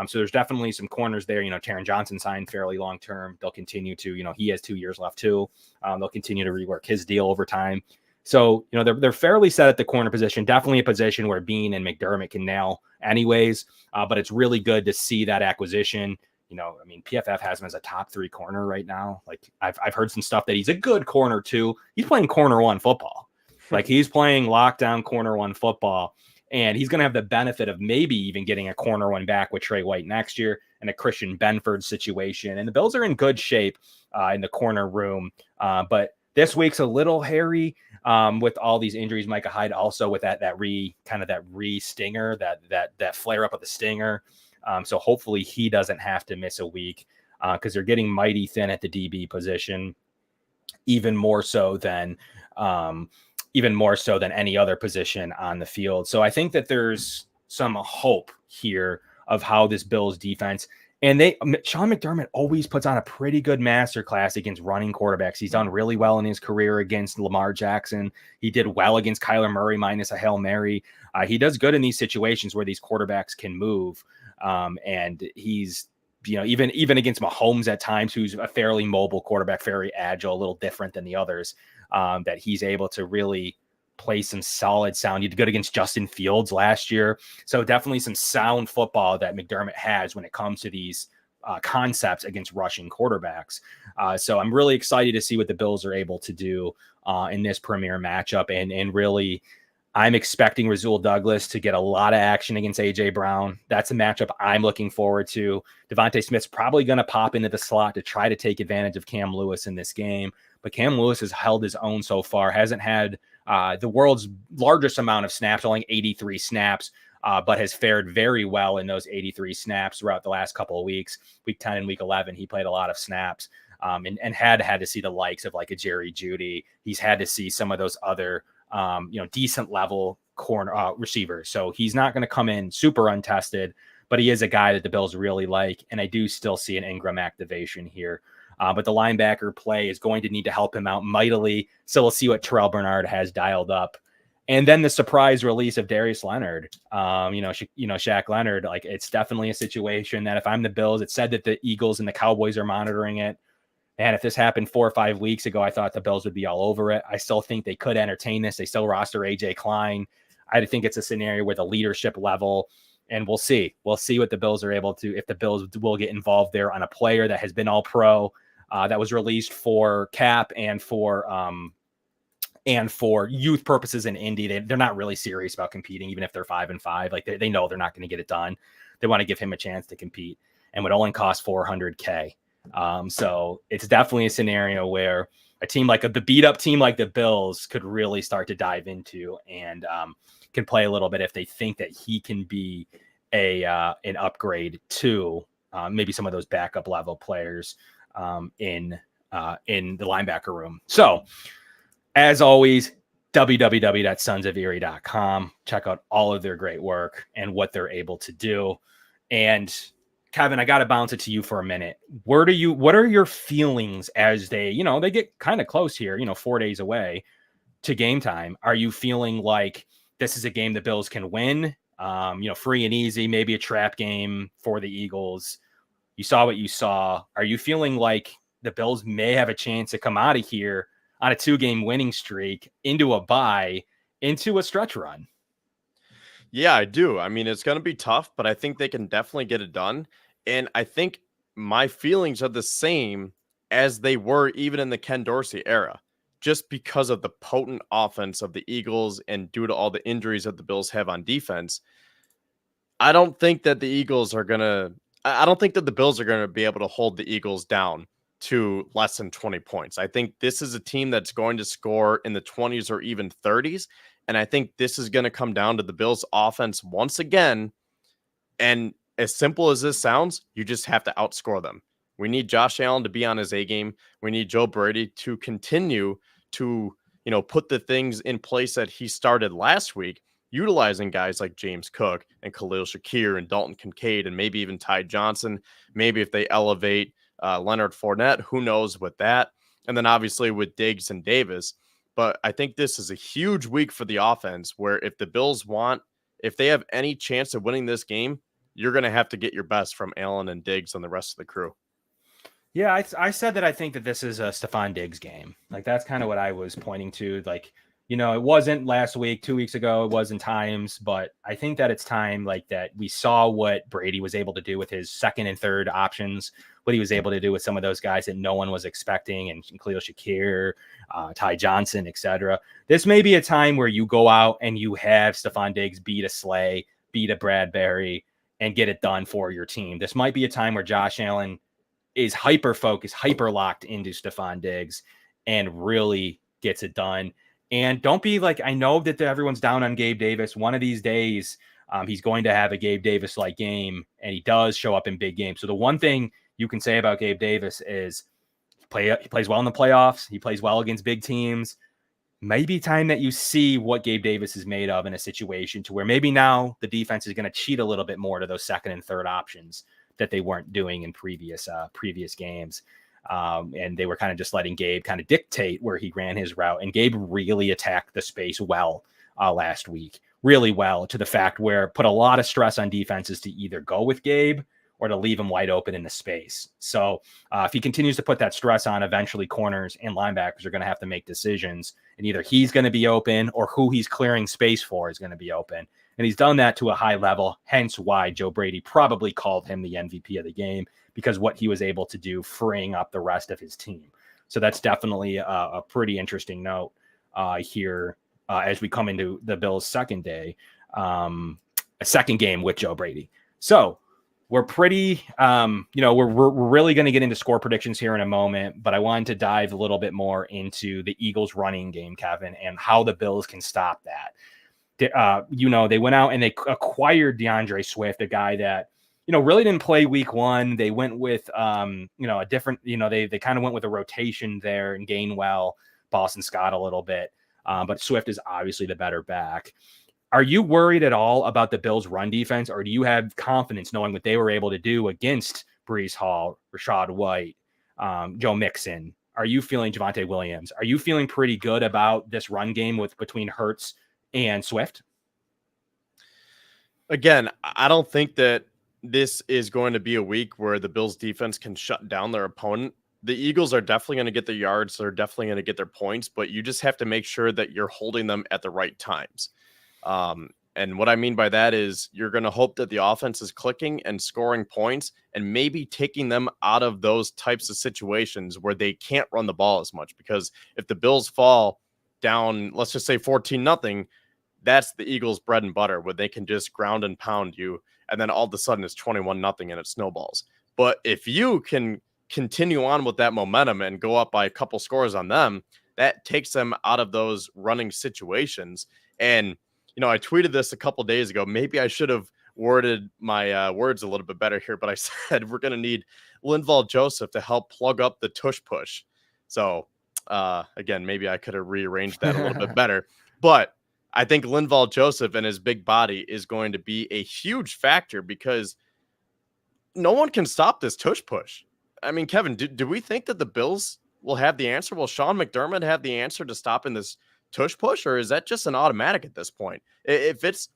So there's definitely some corners there. Taron Johnson signed fairly long term. They'll continue to, he has 2 years left too. They'll continue to rework his deal over time. So, they're fairly set at the corner position, definitely a position where Bean and McDermott can nail anyways. But it's really good to see that acquisition. PFF has him as a top 3 corner right now. Like I've heard some stuff that he's a good corner too. He's playing corner 1 football. Like he's playing lockdown corner 1 football. And he's going to have the benefit of maybe even getting a corner 1 back with Trey White next year and a Christian Benford situation. And the Bills are in good shape in the corner room. But this week's a little hairy with all these injuries. Micah Hyde also with that stinger, that flare up of the stinger. So hopefully he doesn't have to miss a week because they're getting mighty thin at the DB position, even more so than any other position on the field. So I think that there's some hope here of how this Bills defense. And Sean McDermott always puts on a pretty good masterclass against running quarterbacks. He's done really well in his career against Lamar Jackson. He did well against Kyler Murray minus a Hail Mary. He does good in these situations where these quarterbacks can move. And he's, even against Mahomes at times, who's a fairly mobile quarterback, very agile, a little different than the others, that he's able to really play some solid sound. He did good against Justin Fields last year. So definitely some sound football that McDermott has when it comes to these concepts against rushing quarterbacks. So I'm really excited to see what the Bills are able to do in this premier matchup. And really, I'm expecting Rasul Douglas to get a lot of action against A.J. Brown. That's a matchup I'm looking forward to. Devontae Smith's probably going to pop into the slot to try to take advantage of Cam Lewis in this game. But Cam Lewis has held his own so far, hasn't had the world's largest amount of snaps, only 83 snaps, but has fared very well in those 83 snaps throughout the last couple of weeks. Week 10 and week 11, he played a lot of snaps and had to see the likes of like a Jerry Jeudy. He's had to see some of those other, decent level corner receivers. So he's not going to come in super untested, but he is a guy that the Bills really like. And I do still see an Ingram activation here. But the linebacker play is going to need to help him out mightily. So we'll see what Terrell Bernard has dialed up. And then the surprise release of Darius Leonard, Shaq Leonard, like it's definitely a situation that if I'm the Bills, it's said that the Eagles and the Cowboys are monitoring it. And if this happened 4 or 5 weeks ago, I thought the Bills would be all over it. I still think they could entertain this. They still roster AJ Klein. I think it's a scenario where the leadership level, and we'll see. We'll see what the Bills are able to, if the Bills will get involved there on a player that has been all pro, that was released for cap and for youth purposes in Indy. They're not really serious about competing, even if they're 5-5. Like they know they're not going to get it done. They want to give him a chance to compete, and would only cost $400K. So it's definitely a scenario where a team like the beat up team like the Bills could really start to dive into and can play a little bit if they think that he can be an upgrade to maybe some of those backup level players in the linebacker room. So as always, www.sonsoferie.com. Check out all of their great work and what they're able to do. And Kevin, I got to bounce it to you for a minute. What are your feelings as they get kind of close here, 4 days away to game time? Are you feeling like this is a game the Bills can win? Free and easy, maybe a trap game for the Eagles. You saw what you saw. Are you feeling like the Bills may have a chance to come out of here on a 2-game winning streak into a bye, into a stretch run? Yeah, I do. I mean, it's going to be tough, but I think they can definitely get it done. And I think my feelings are the same as they were even in the Ken Dorsey era, just because of the potent offense of the Eagles and due to all the injuries that the Bills have on defense. I don't think that the Eagles are gonna. I don't think that the Bills are gonna be able to hold the Eagles down to less than 20 points. I think this is a team that's going to score in the 20s or even 30s, and I think this is going to come down to the Bills' offense once again. And as simple as this sounds, you just have to outscore them. We need Josh Allen to be on his A game. We need Joe Brady to continue to, put the things in place that he started last week, utilizing guys like James Cook and Khalil Shakir and Dalton Kincaid and maybe even Ty Johnson. Maybe if they elevate Leonard Fournette, who knows with that. And then obviously with Diggs and Davis. But I think this is a huge week for the offense where if they have any chance of winning this game, you're going to have to get your best from Allen and Diggs and the rest of the crew. Yeah, I said that I think that this is a Stephon Diggs game. Like, that's kind of what I was pointing to. Like, it wasn't last week, 2 weeks ago, it wasn't times, but I think that it's time, like, that we saw what Brady was able to do with his second and third options, what he was able to do with some of those guys that no one was expecting, and Khalil Shakir, Ty Johnson, etc. This may be a time where you go out and you have Stephon Diggs beat a Slay, beat a Bradbury, and get it done for your team. This might be a time where Josh Allen is hyper focused, hyper locked into Stephon Diggs and really gets it done. And don't be like, I know that everyone's down on Gabe Davis. One of these days, he's going to have a Gabe Davis-like game, and he does show up in big games. So the one thing you can say about Gabe Davis is he plays well in the playoffs. He plays well against big teams. Maybe time that you see what Gabe Davis is made of in a situation to where maybe now the defense is going to cheat a little bit more to those second and third options that they weren't doing in previous games. And they were kind of just letting Gabe kind of dictate where he ran his route. And Gabe really attacked the space well last week, really well, to the fact where put a lot of stress on defenses to either go with Gabe or to leave him wide open in the space. So if he continues to put that stress on, eventually corners and linebackers are going to have to make decisions. And either he's going to be open or who he's clearing space for is going to be open. And he's done that to a high level, hence why Joe Brady probably called him the MVP of the game, because what he was able to do freeing up the rest of his team. So that's definitely a pretty interesting note here as we come into the Bills' second day, a second game with Joe Brady. So we're pretty, we're really going to get into score predictions here in a moment, but I wanted to dive a little bit more into the Eagles running game, Kevin, and how the Bills can stop that. They went out and they acquired DeAndre Swift, a guy that, really didn't play week one. They went with, a different, they kind of went with a rotation there and Gainwell, Boston Scott a little bit. But Swift is obviously the better back. Are you worried at all about the Bills' run defense, or do you have confidence knowing what they were able to do against Breece Hall, Rashad White, Joe Mixon? Are you feeling Javonte Williams? Are you feeling pretty good about this run game between Hurts and Swift? Again, I don't think that this is going to be a week where the Bills defense can shut down their opponent. The Eagles are definitely going to get their yards. They're definitely going to get their points, but you just have to make sure that you're holding them at the right times. And what I mean by that is you're going to hope that the offense is clicking and scoring points and maybe taking them out of those types of situations where they can't run the ball as much. Because if the Bills fall down, let's just say 14-0, that's the Eagles' bread and butter, where they can just ground and pound you. And then all of a sudden it's 21-0 and it snowballs. But if you can continue on with that momentum and go up by a couple scores on them, that takes them out of those running situations. And I tweeted this a couple days ago. Maybe I should have worded my words a little bit better here, but I said we're going to need Linval Joseph to help plug up the tush push. So, again, maybe I could have rearranged that a little bit better. But I think Linval Joseph and his big body is going to be a huge factor because no one can stop this tush push. I mean, Kevin, do we think that the Bills will have the answer? Will Sean McDermott have the answer to stopping this tush push, or is that just an automatic at this point? If it's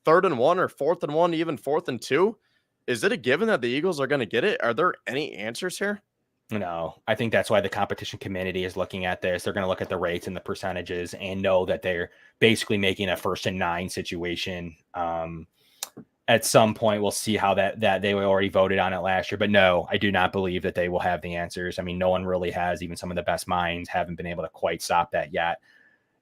3rd and 1 or 4th and 1, even 4th and 2, is it a given that the Eagles are going to get it? Are there any answers here? No, I think that's why the competition committee is looking at this. They're going to look at the rates and the percentages and know that they're basically making a 1st and 9 situation. At some point, we'll see how that they already voted on it last year. But no, I do not believe that they will have the answers. I mean, no one really has. Even some of the best minds haven't been able to quite stop that yet.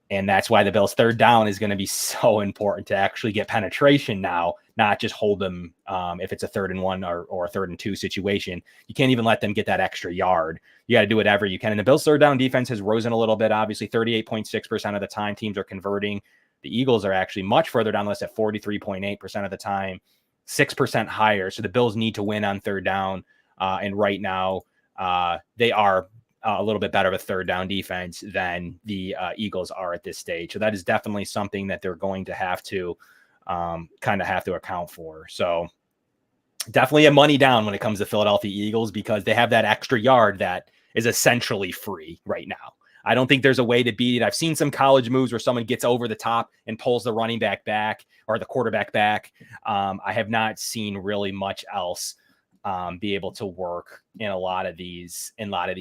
And that's why the Bills' third down is going to be so important to actually get penetration now, not just hold them if it's a 3rd and 1 or a 3rd and 2 situation. You can't even let them get that extra yard. You got to do whatever you can. And the Bills' third down defense has risen a little bit. Obviously, 38.6% of the time teams are converting. The Eagles are actually much further down the list at 43.8% of the time, 6% higher. So the Bills need to win on third down. And right now, they are a little bit better of a third down defense than the Eagles are at this stage. So that is definitely something that they're going to have to kind of have to account for. So definitely a money down when it comes to Philadelphia Eagles, because they have that extra yard that is essentially free right now. I don't think there's a way to beat it. I've seen some college moves where someone gets over the top and pulls the running back back or the quarterback back. I have not seen really much else be able to work in a lot of these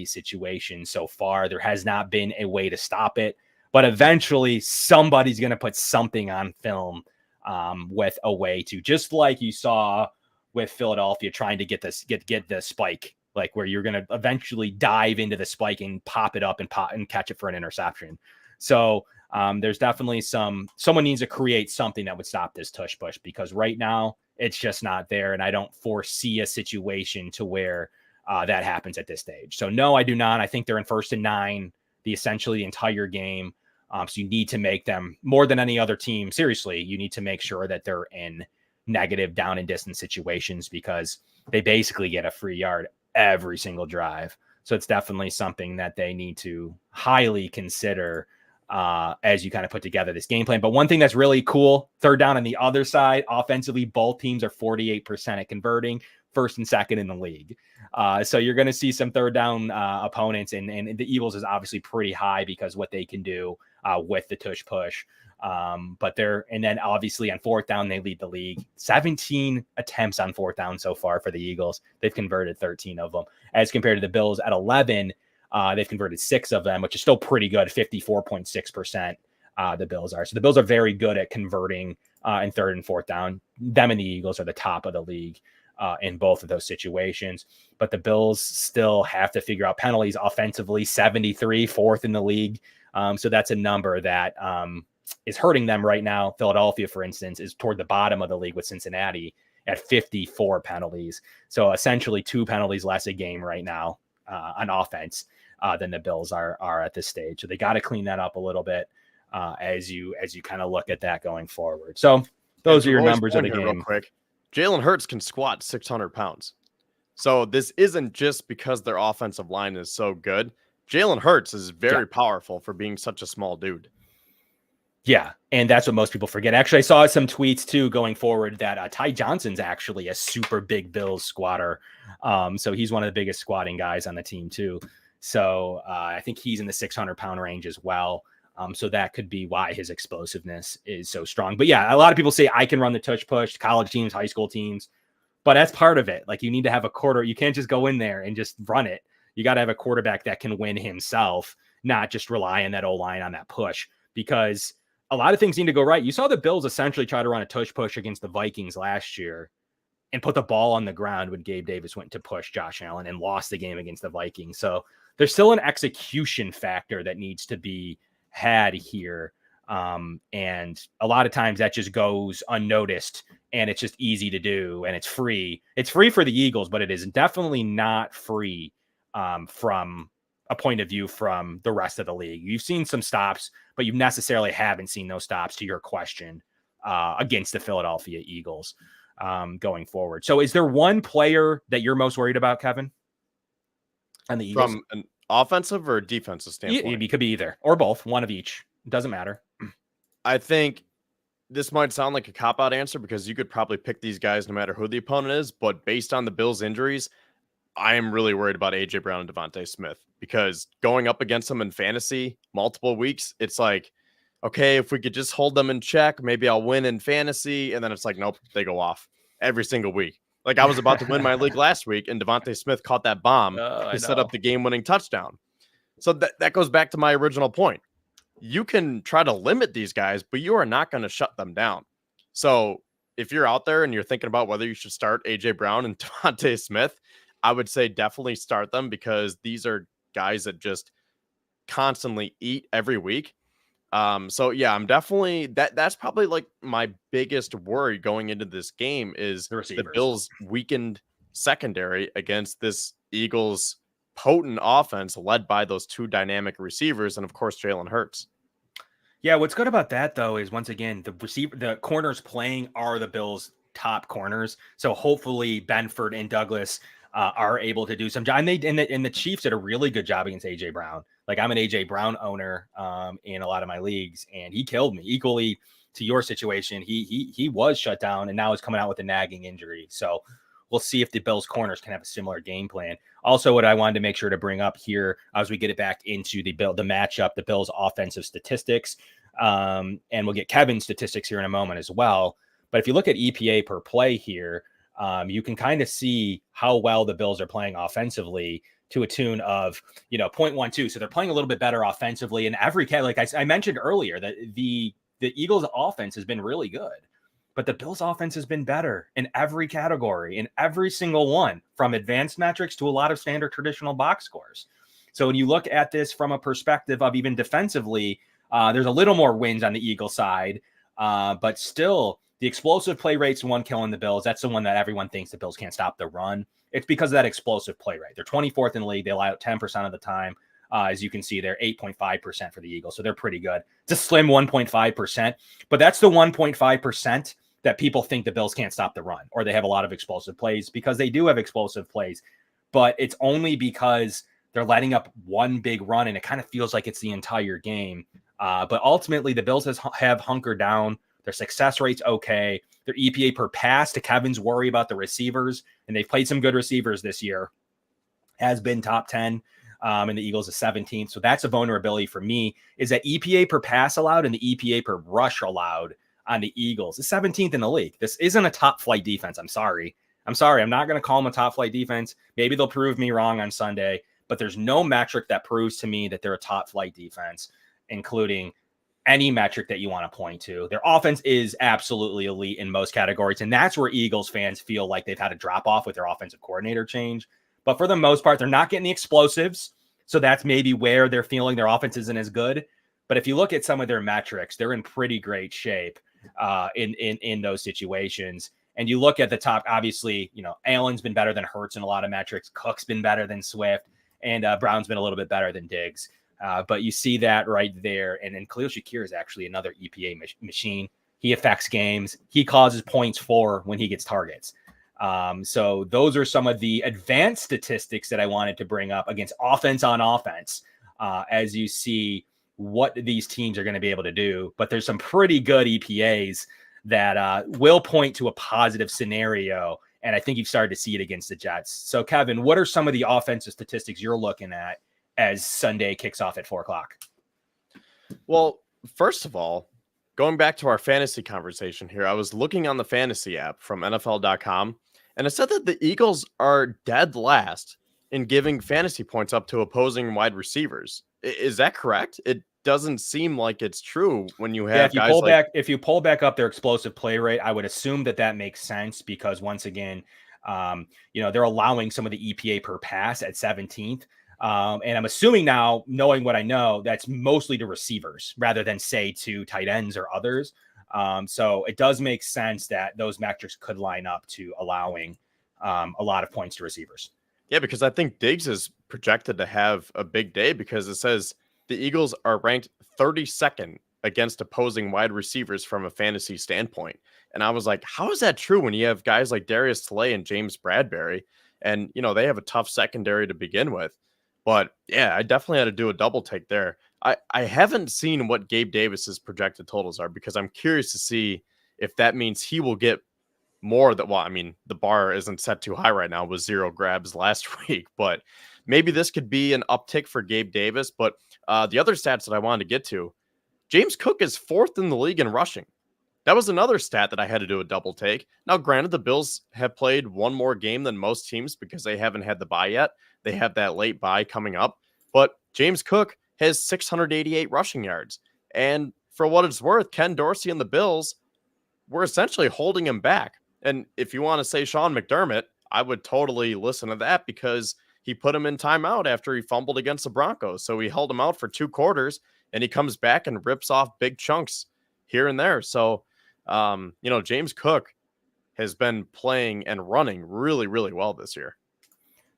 situations so far. There has not been a way to stop it, but eventually somebody's going to put something on film with a way to, just like you saw with Philadelphia trying to get the spike, like where you're going to eventually dive into the spike and pop it up and catch it for an interception. So there's definitely someone needs to create something that would stop this tush push, because right now it's just not there. And I don't foresee a situation to where that happens at this stage. So no, I do not. I think they're in 1st and 9, essentially the entire game. So you need to make them, more than any other team, seriously, you need to make sure that they're in negative down and distance situations, because they basically get a free yard every single drive. So it's definitely something that they need to highly consider as you kind of put together this game plan. But one thing that's really cool, third down on the other side, offensively, both teams are 48% at converting, 1st and 2nd in the league. So you're going to see some third down opponents, and the Eagles is obviously pretty high because what they can do with the tush push. But and then obviously on 4th down, they lead the league. 17 attempts on 4th down so far for the Eagles. They've converted 13 of them, as compared to the Bills at 11. They've converted 6 of them, which is still pretty good, 54.6%. The Bills are. So the Bills are very good at converting in 3rd and 4th down. Them and the Eagles are the top of the league in both of those situations. But the Bills still have to figure out penalties offensively, 73, 4th in the league. So that's a number that is hurting them right now. Philadelphia, for instance, is toward the bottom of the league with Cincinnati at 54 penalties. So essentially 2 penalties less a game right now on offense than the Bills are at this stage. So they got to clean that up a little bit as you kind of look at that going forward. So those are your numbers of the game. Real quick, Jalen Hurts can squat 600 pounds. So this isn't just because their offensive line is so good. Jalen Hurts is very powerful for being such a small dude. Yeah, and that's what most people forget. Actually, I saw some tweets too going forward that Ty Johnson's actually a super big Bills squatter. So he's one of the biggest squatting guys on the team too. So I think he's in the 600-pound range as well. So that could be why his explosiveness is so strong. But yeah, a lot of people say I can run the tush push, college teams, high school teams, but that's part of it. Like you need to have a quarter. You can't just go in there and just run it. You got to have a quarterback that can win himself, not just rely on that O-line on that push, because a lot of things need to go right. You saw the Bills essentially try to run a tush push against the Vikings last year and put the ball on the ground when Gabe Davis went to push Josh Allen and lost the game against the Vikings. So there's still an execution factor that needs to be had here. And a lot of times that just goes unnoticed and it's just easy to do and it's free. It's free for the Eagles, but it is definitely not free from a point of view from the rest of the league. You've seen some stops, but you necessarily haven't seen those stops, to your question, against the Philadelphia Eagles going forward. So is there one player that you're most worried about, Kevin, on the Eagles? From an offensive or defensive standpoint? It could be either or both, one of each. It doesn't matter. I think this might sound like a cop-out answer because you could probably pick these guys no matter who the opponent is, but based on the Bills' injuries, I am really worried about A.J. Brown and Devontae Smith, because going up against them in fantasy multiple weeks, it's like, okay, if we could just hold them in check, maybe I'll win in fantasy. And then it's like, nope, they go off every single week. Like I was about to win my league last week and Devontae Smith caught that bomb to set up the game-winning touchdown. So that goes back to my original point. You can try to limit these guys, but you are not going to shut them down. So if you're out there and you're thinking about whether you should start A.J. Brown and Devontae Smith, I would say definitely start them, because these are guys that just constantly eat every week. So yeah, I'm definitely that's probably like my biggest worry going into this game is The the receivers. Bills weakened secondary against this Eagles potent offense led by those two dynamic receivers and of course Jalen Hurts. Yeah, what's good about that though is once again the corners playing are the Bills' top corners. So hopefully Benford and Douglas are able to do some job. And the Chiefs did a really good job against AJ Brown. Like I'm an AJ Brown owner in a lot of my leagues, and he killed me equally to your situation. He was shut down and now is coming out with a nagging injury. So we'll see if the Bills corners can have a similar game plan. Also, what I wanted to make sure to bring up here as we get it back into the matchup, the Bills offensive statistics. And we'll get Kevin's statistics here in a moment as well. But if you look at EPA per play here, you can kind of see how well the Bills are playing offensively to a tune of, 0.12. So they're playing a little bit better offensively in every cat. Like I mentioned earlier, that the Eagles offense has been really good, but the Bills offense has been better in every category, in every single one, from advanced metrics to a lot of standard traditional box scores. So when you look at this from a perspective of even defensively, there's a little more wins on the Eagle side, but still the explosive play rate's the one killing the Bills. That's the one that everyone thinks the Bills can't stop the run. It's because of that explosive play rate. They're 24th in the league. They allow it 10% of the time. As you can see, they're 8.5% for the Eagles. So they're pretty good. It's a slim 1.5%, but that's the 1.5% that people think the Bills can't stop the run or they have a lot of explosive plays, because they do have explosive plays, but it's only because they're letting up one big run and it kind of feels like it's the entire game. But ultimately, the Bills have hunkered down. Their success rate's okay. Their EPA per pass, to Kevin's worry about the receivers, and they've played some good receivers this year, has been top 10. And the Eagles is 17th. So that's a vulnerability for me, is that EPA per pass allowed and the EPA per rush allowed on the Eagles is 17th in the league. This isn't a top flight defense. I'm sorry. I'm not going to call them a top flight defense. Maybe they'll prove me wrong on Sunday, but there's no metric that proves to me that they're a top flight defense, including any metric that you want to point to. Their offense is absolutely elite in most categories, and that's where Eagles fans feel like they've had a drop off with their offensive coordinator change. But for the most part, they're not getting the explosives, so that's maybe where they're feeling their offense isn't as good. But if you look at some of their metrics, they're in pretty great shape in those situations. And you look at the top, obviously, Allen's been better than Hurts in a lot of metrics. Cook's been better than Swift, and Brown's been a little bit better than Diggs. But you see that right there. And then Khalil Shakir is actually another EPA machine. He affects games. He causes points for when he gets targets. So those are some of the advanced statistics that I wanted to bring up against offense on offense, as you see what these teams are going to be able to do. But there's some pretty good EPAs that will point to a positive scenario. And I think you've started to see it against the Jets. So, Kevin, what are some of the offensive statistics you're looking at as Sunday kicks off at 4:00? Well, first of all, going back to our fantasy conversation here, I was looking on the fantasy app from NFL.com, and it said that the Eagles are dead last in giving fantasy points up to opposing wide receivers. Is that correct? It doesn't seem like it's true when you have guys like if you pull back up their explosive play rate, I would assume that makes sense, because once again, they're allowing some of the EPA per pass at 17th. And I'm assuming now, knowing what I know, that's mostly to receivers rather than, say, to tight ends or others. So it does make sense that those metrics could line up to allowing a lot of points to receivers. Yeah, because I think Diggs is projected to have a big day, because it says the Eagles are ranked 32nd against opposing wide receivers from a fantasy standpoint. And I was like, how is that true when you have guys like Darius Slay and James Bradbury? And, they have a tough secondary to begin with. But yeah, I definitely had to do a double take there. I haven't seen what Gabe Davis's projected totals are, because I'm curious to see if that means he will get more that, well, I mean, the bar isn't set too high right now with 0 grabs last week, but maybe this could be an uptick for Gabe Davis. But the other stats that I wanted to get to, James Cook is 4th in the league in rushing. That was another stat that I had to do a double take. Now, granted, the Bills have played one more game than most teams because they haven't had the bye yet. They have that late bye coming up, but James Cook has 688 rushing yards. And for what it's worth, Ken Dorsey and the Bills were essentially holding him back. And if you want to say Sean McDermott, I would totally listen to that, because he put him in timeout after he fumbled against the Broncos. So he held him out for 2 quarters, and he comes back and rips off big chunks here and there. So, James Cook has been playing and running really, really well this year.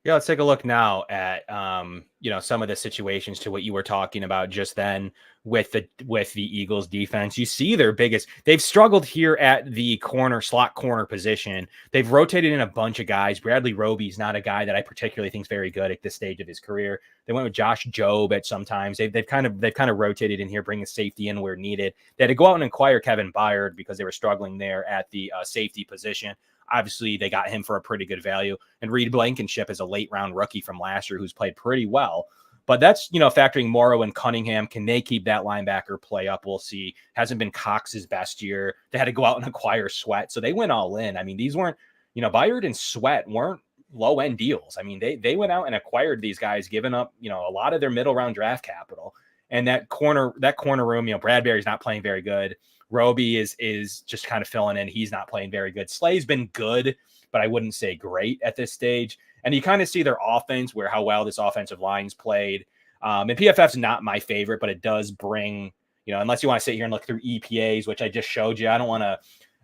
Yeah, let's take a look now at some of the situations to what you were talking about just then with the Eagles defense. You see they've struggled here at the slot corner position. They've rotated in a bunch of guys. Bradley Roby's not a guy that I particularly think is very good at this stage of his career. They went with Josh Jobe at sometimes. They've kind of rotated in here, bringing safety in where needed. They had to go out and acquire Kevin Byard because they were struggling there at the safety position. Obviously, they got him for a pretty good value. And Reed Blankenship is a late round rookie from last year who's played pretty well. But that's, factoring Morrow and Cunningham. Can they keep that linebacker play up? We'll see. Hasn't been Cox's best year. They had to go out and acquire Sweat. So they went all in. I mean, these weren't, Byard and Sweat weren't low end deals. I mean, they went out and acquired these guys, giving up, a lot of their middle round draft capital. And that corner room, Bradbury's not playing very good. Roby is just kind of filling in. He's not playing very good. Slay's been good, but I wouldn't say great at this stage. And you kind of see their offense, how well this offensive line's played. And PFF's not my favorite, but it does bring, unless you want to sit here and look through EPAs, which I just showed you. I don't want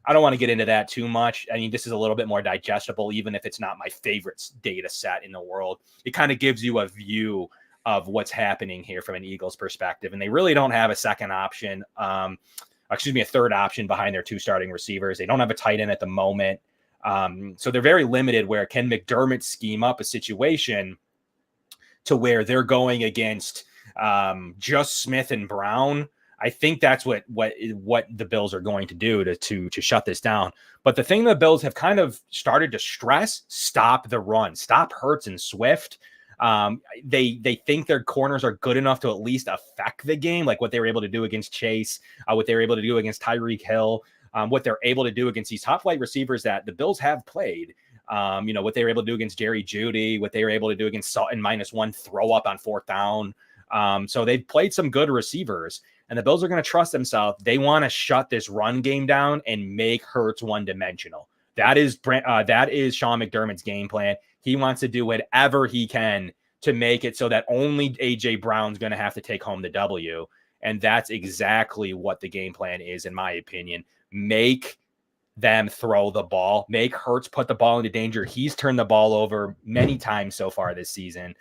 to get into that too much. I mean, this is a little bit more digestible, even if it's not my favorite data set in the world. It kind of gives you a view of what's happening here from an Eagles perspective. And they really don't have a second option. A third option behind their two starting receivers. They don't have a tight end at the moment. So they're very limited. Where can McDermott scheme up a situation to where they're going against just Smith and Brown? I think that's what the Bills are going to do to shut this down. But the thing the Bills have kind of started to stress: stop the run, stop Hurts and Swift. They think their corners are good enough to at least affect the game, like what they were able to do against Chase, what they were able to do against Tyreek Hill, what they're able to do against these top flight receivers that the Bills have played. What they were able to do against Jerry Jeudy, what they were able to do against Sutton -1 throw up on fourth down. So they've played some good receivers, and the Bills are going to trust themselves. They want to shut this run game down and make Hurts one-dimensional. That is Sean McDermott's game plan. He wants to do whatever he can to make it so that only A.J. Brown's going to have to take home the W. And that's exactly what the game plan is, in my opinion. Make them throw the ball. Make Hurts put the ball into danger. He's turned the ball over many times so far this season.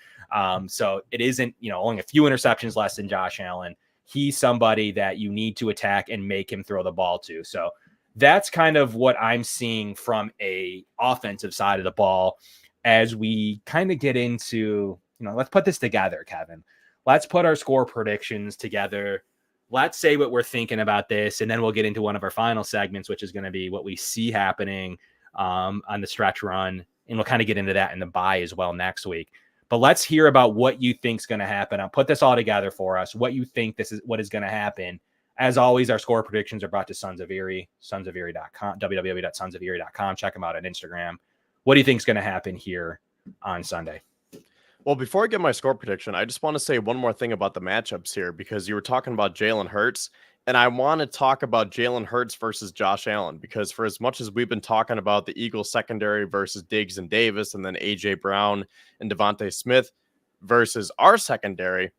So it isn't, only a few interceptions less than Josh Allen. He's somebody that you need to attack and make him throw the ball to. So that's kind of what I'm seeing from a offensive side of the ball. As we kind of get into, let's put this together, Kevin. Let's put our score predictions together. Let's say what we're thinking about this, and then we'll get into one of our final segments, which is going to be what we see happening on the stretch run, and we'll kind of get into that in the bye as well next week. But let's hear about what you think is going to happen. I'll put this all together for us. What you think what is going to happen. As always, our score predictions are brought to Sons of Erie, sonsoferie.com, www.sonsoferie.com. Check them out on Instagram. What do you think is going to happen here on Sunday? Well, before I get my score prediction, I just want to say one more thing about the matchups here, because you were talking about Jalen Hurts, and I want to talk about Jalen Hurts versus Josh Allen, because for as much as we've been talking about the Eagles secondary versus Diggs and Davis, and then A.J. Brown and Devontae Smith versus our secondary,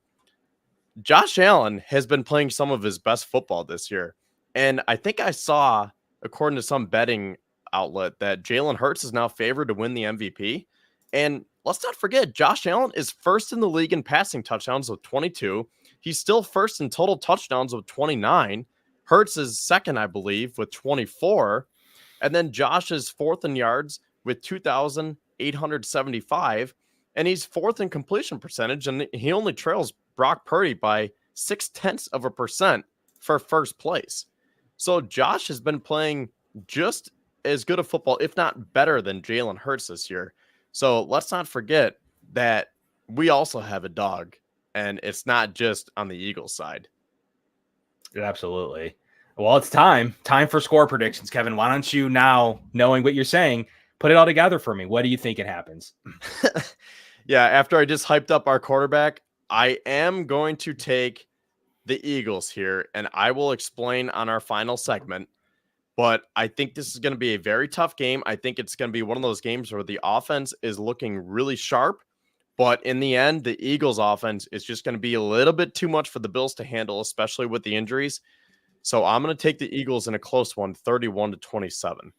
Josh Allen has been playing some of his best football this year. And I think I saw, according to some betting outlet, that Jalen Hurts is now favored to win the MVP. And let's not forget, Josh Allen is first in the league in passing touchdowns with 22. He's still first in total touchdowns with 29. Hurts is second, I believe, with 24. And then Josh is fourth in yards with 2,875. And he's fourth in completion percentage, and he only trails Brock Purdy by 0.6% for first place. So Josh has been playing just as good a football, if not better, than Jalen Hurts this year. So let's not forget that we also have a dog, and it's not just on the Eagles side. Absolutely. Well, it's time for score predictions, Kevin. Why don't you, now knowing what you're saying, put it all together for me? What do you think it happens? Yeah, after I just hyped up our quarterback, I am going to take the Eagles here, and I will explain on our final segment. But I think this is going to be a very tough game. I think it's going to be one of those games where the offense is looking really sharp, But in the end, the Eagles offense is just going to be a little bit too much for the Bills to handle, especially with the injuries. So I'm going to take the Eagles in a close one, 31-27.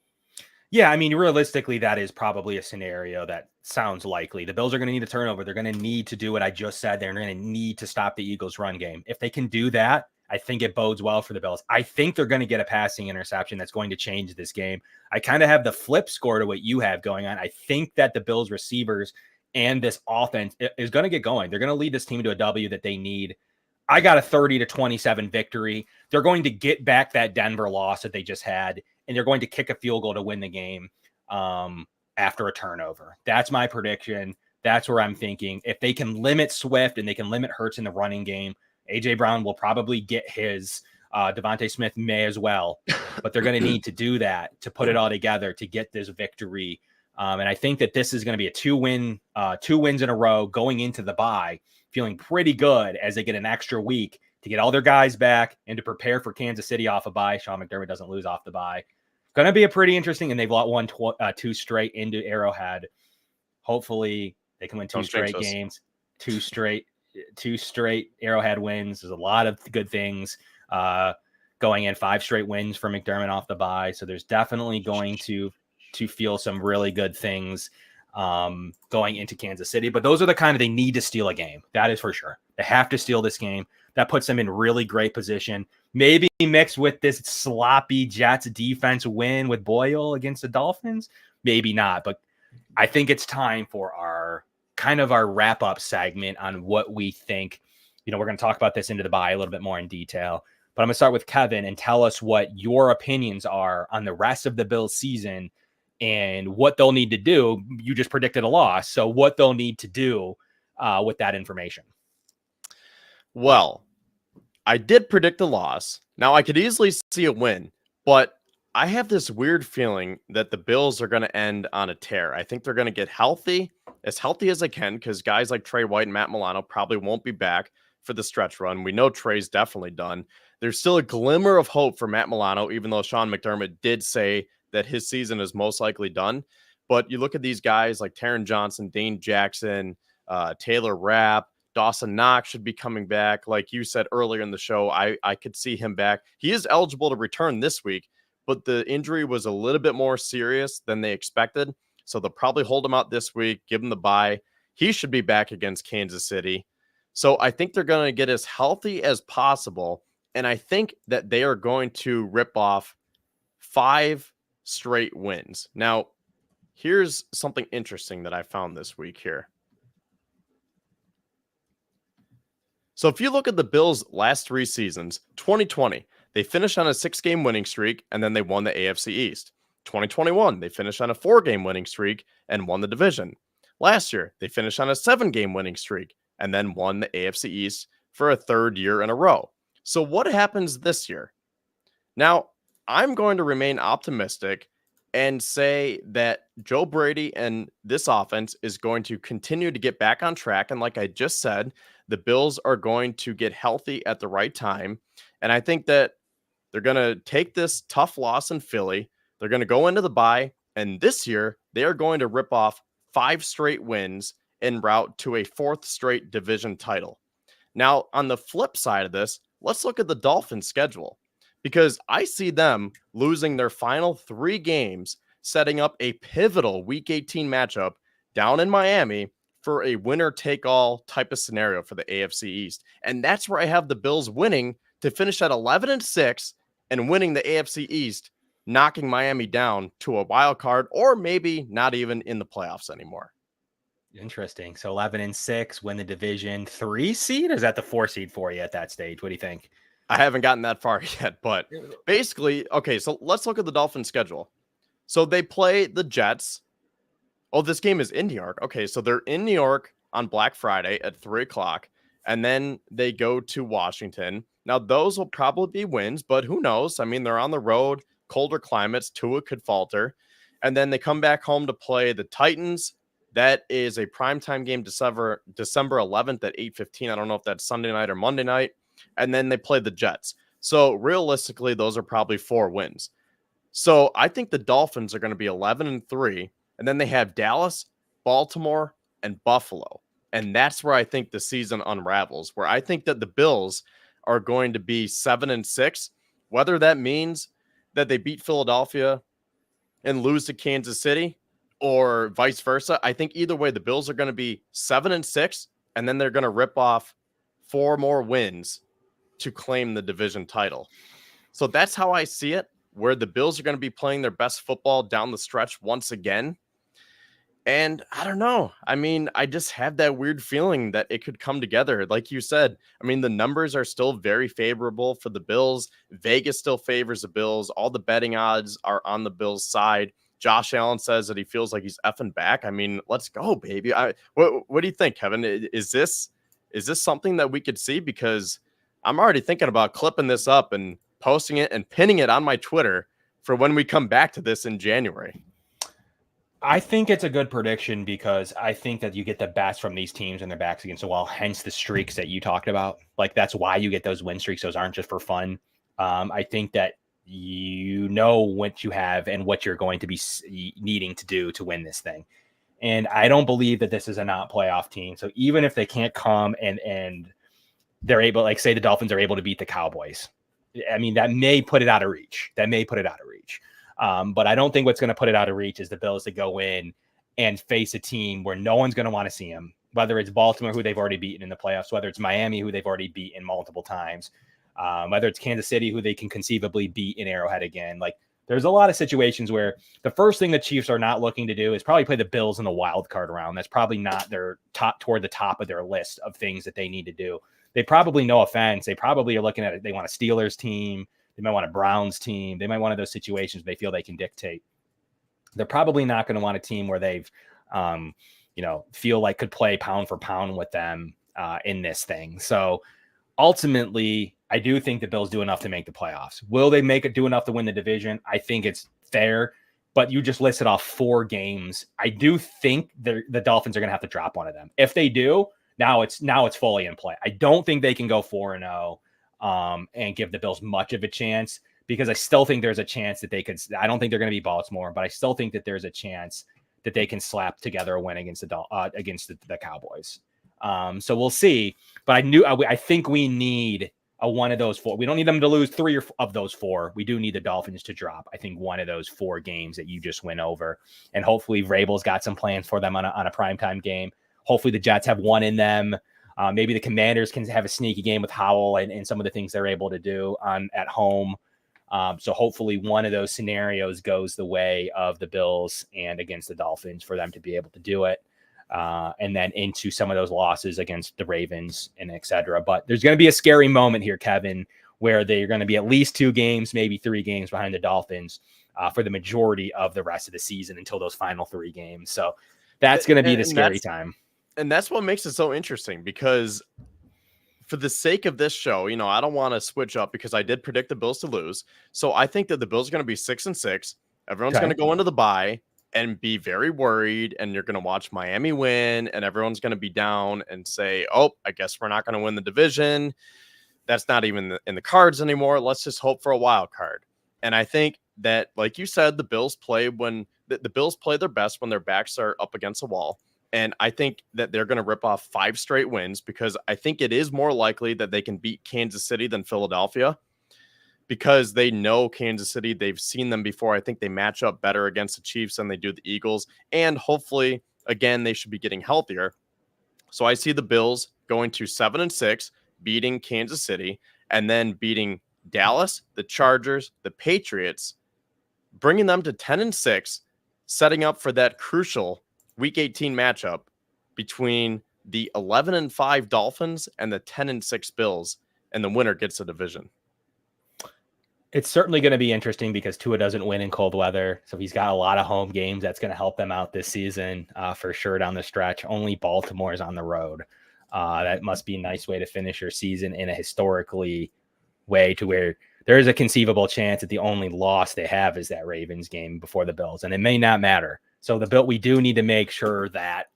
Yeah, I mean, realistically, that is probably a scenario that sounds likely. The Bills are going to need a turnover. They're going to need to do what I just said. They're going to need to stop the Eagles' run game. If they can do that, I think it bodes well for the Bills. I think they're going to get a passing interception that's going to change this game. I kind of have the flip score to what you have going on. I think that the Bills receivers and this offense is going to get going. They're going to lead this team to a W that they need. I got a 30-27 victory. They're going to get back that Denver loss that they just had, and they're going to kick a field goal to win the game after a turnover. That's my prediction. That's where I'm thinking. If they can limit Swift and they can limit Hurts in the running game, A.J. Brown will probably get his. Devontae Smith may as well, but they're going to need to do that to put it all together to get this victory. And I think that this is going to be a two wins in a row going into the bye, feeling pretty good as they get an extra week to get all their guys back and to prepare for Kansas City off a bye. Sean McDermott doesn't lose off the bye. Going to be a pretty interesting, and they've won two straight into Arrowhead. Hopefully they can win two straight games, two straight Arrowhead wins. There's a lot of good things going in, 5 straight wins for McDermott off the bye. So there's definitely going to feel some really good things going into Kansas City. But those are the kind of, they need to steal a game. That is for sure. They have to steal this game. That puts them in really great position. Maybe mixed with this sloppy Jets defense win with Boyle against the Dolphins. Maybe not. But I think it's time for our wrap-up segment on what we think. We're going to talk about this into the bye a little bit more in detail. But I'm going to start with Kevin and tell us what your opinions are on the rest of the Bills season and what they'll need to do. You just predicted a loss, so what they'll need to do with that information. Well, I did predict a loss. Now, I could easily see a win, but I have this weird feeling that the Bills are going to end on a tear. I think they're going to get as healthy as they can, because guys like Trey White and Matt Milano probably won't be back for the stretch run. We know Trey's definitely done. There's still a glimmer of hope for Matt Milano, even though Sean McDermott did say that his season is most likely done. But you look at these guys like Taron Johnson, Dane Jackson, Taylor Rapp, Dawson Knox should be coming back. Like you said earlier in the show, I could see him back. He is eligible to return this week, but the injury was a little bit more serious than they expected. So they'll probably hold him out this week, give him the bye. He should be back against Kansas City. So I think they're going to get as healthy as possible. And I think that they are going to rip off 5 straight wins. Now, here's something interesting that I found this week here. So if you look at the Bills' last 3 seasons, 2020, they finished on a 6-game winning streak, and then they won the AFC East. 2021, they finished on a 4-game winning streak and won the division. Last year, they finished on a 7-game winning streak and then won the AFC East for a 3rd year in a row. So what happens this year? Now, I'm going to remain optimistic and say that Joe Brady and this offense is going to continue to get back on track. And like I just said, the Bills are going to get healthy at the right time. And I think that they're going to take this tough loss in Philly. They're going to go into the bye. And this year, they are going to rip off 5 straight wins en route to a 4th straight division title. Now, on the flip side of this, let's look at the Dolphins' schedule, because I see them losing their final 3 games, setting up a pivotal Week 18 matchup down in Miami for a winner-take-all type of scenario for the AFC East. And that's where I have the Bills winning to finish at 11-6 and winning the AFC East, knocking Miami down to a wild card, or maybe not even in the playoffs anymore. Interesting. So 11-6, win the division. 3 seed, or is that the 4 seed for you at that stage? What do you think? I haven't gotten that far yet, but basically, okay, so let's look at the Dolphins' schedule. So they play the Jets. Oh, this game is in New York. Okay, so they're in New York on Black Friday at 3 o'clock, and then they go to Washington. Now, those will probably be wins, but who knows? I mean, they're on the road, colder climates. Tua could falter. And then they come back home to play the Titans. That is a primetime game, December 11th at 8:15. I don't know if that's Sunday night or Monday night. And then they play the Jets. So realistically, those are probably 4 wins. So I think the Dolphins are going to be 11-3. And then they have Dallas, Baltimore, and Buffalo. And that's where I think the season unravels, where I think that the Bills are going to be 7-6, whether that means that they beat Philadelphia and lose to Kansas City or vice versa. I think either way, the Bills are going to be 7-6, and then they're going to rip off 4 more wins to claim the division title. So that's how I see it, where the Bills are going to be playing their best football down the stretch once again. And I don't know. I mean, I just have that weird feeling that it could come together. Like you said, I mean, the numbers are still very favorable for the Bills. Vegas still favors the Bills. All the betting odds are on the Bills' side. Josh Allen says that he feels like he's effing back. I mean, let's go, baby. What do you think, Kevin? Is this something that we could see? Because I'm already thinking about clipping this up and posting it and pinning it on my Twitter for when we come back to this in January. I think it's a good prediction because I think that you get the best from these teams and their backs against the wall, hence the streaks that you talked about. Like, that's why you get those win streaks. Those aren't just for fun. I think that you know what you have and what you're going to be needing to do to win this thing. And I don't believe that this is a not playoff team. So even if they can't come and they're able, like say the Dolphins are able to beat the Cowboys, I mean, that may put it out of reach. But I don't think what's going to put it out of reach is the Bills to go in and face a team where no one's going to want to see them, whether it's Baltimore, who they've already beaten in the playoffs, whether it's Miami, who they've already beaten multiple times, whether it's Kansas City, who they can conceivably beat in Arrowhead again. Like, there's a lot of situations where the first thing the Chiefs are not looking to do is probably play the Bills in the wild card round. That's probably not their toward the top of their list of things that they need to do. They probably, no offense, they probably are looking at it. They want a Steelers team. They might want a Browns team. They might want one of those situations they feel they can dictate. They're probably not going to want a team where they've, feel like could play pound for pound with them in this thing. So ultimately, I do think the Bills do enough to make the playoffs. Will they do enough to win the division? I think it's fair, but you just listed off 4 games. I do think the Dolphins are going to have to drop one of them. If they do, now it's fully in play. I don't think they can go 4-0. And give the Bills much of a chance, because I still think there's a chance that they could. I don't think they're going to be Baltimore, but I still think that there's a chance that they can slap together a win against the Cowboys. So we'll see. But I think we need one of those 4. We don't need them to lose 3 of those 4. We do need the Dolphins to drop, I think, one of those 4 games that you just went over, and hopefully Vrabel's got some plans for them on a primetime game. Hopefully the Jets have one in them. Maybe the Commanders can have a sneaky game with Howell and some of the things they're able to do at home. So hopefully one of those scenarios goes the way of the Bills and against the Dolphins for them to be able to do it. And then into some of those losses against the Ravens and et cetera. But there's going to be a scary moment here, Kevin, where they're going to be at least 2 games, maybe 3 games behind the Dolphins for the majority of the rest of the season until those final 3 games. So that's going to be the scary time. And that's what makes it so interesting, because for the sake of this show, I don't want to switch up because I did predict the Bills to lose. So I think that the Bills are going to be 6-6. Everyone's going to go into the bye and be very worried, and you're going to watch Miami win, and everyone's going to be down and say, oh, I guess we're not going to win the division. That's not even in the cards anymore. Let's just hope for a wild card. And I think that, like you said, the Bills play the Bills play their best when their backs are up against the wall. And I think that they're going to rip off 5 straight wins, because I think it is more likely that they can beat Kansas City than Philadelphia, because they know Kansas City. They've seen them before. I think they match up better against the Chiefs than they do the Eagles. And hopefully, again, they should be getting healthier. So I see the Bills going to 7-6, beating Kansas City, and then beating Dallas, the Chargers, the Patriots, bringing them to 10-6, setting up for that crucial Week 18 matchup between the 11-5 Dolphins and the 10-6 Bills, and the winner gets the division. It's certainly going to be interesting because Tua doesn't win in cold weather, so he's got a lot of home games. That's going to help them out this season for sure down the stretch. Only Baltimore is on the road. That must be a nice way to finish your season in a historically way to where there is a conceivable chance that the only loss they have is that Ravens game before the Bills, and it may not matter. So we do need to make sure that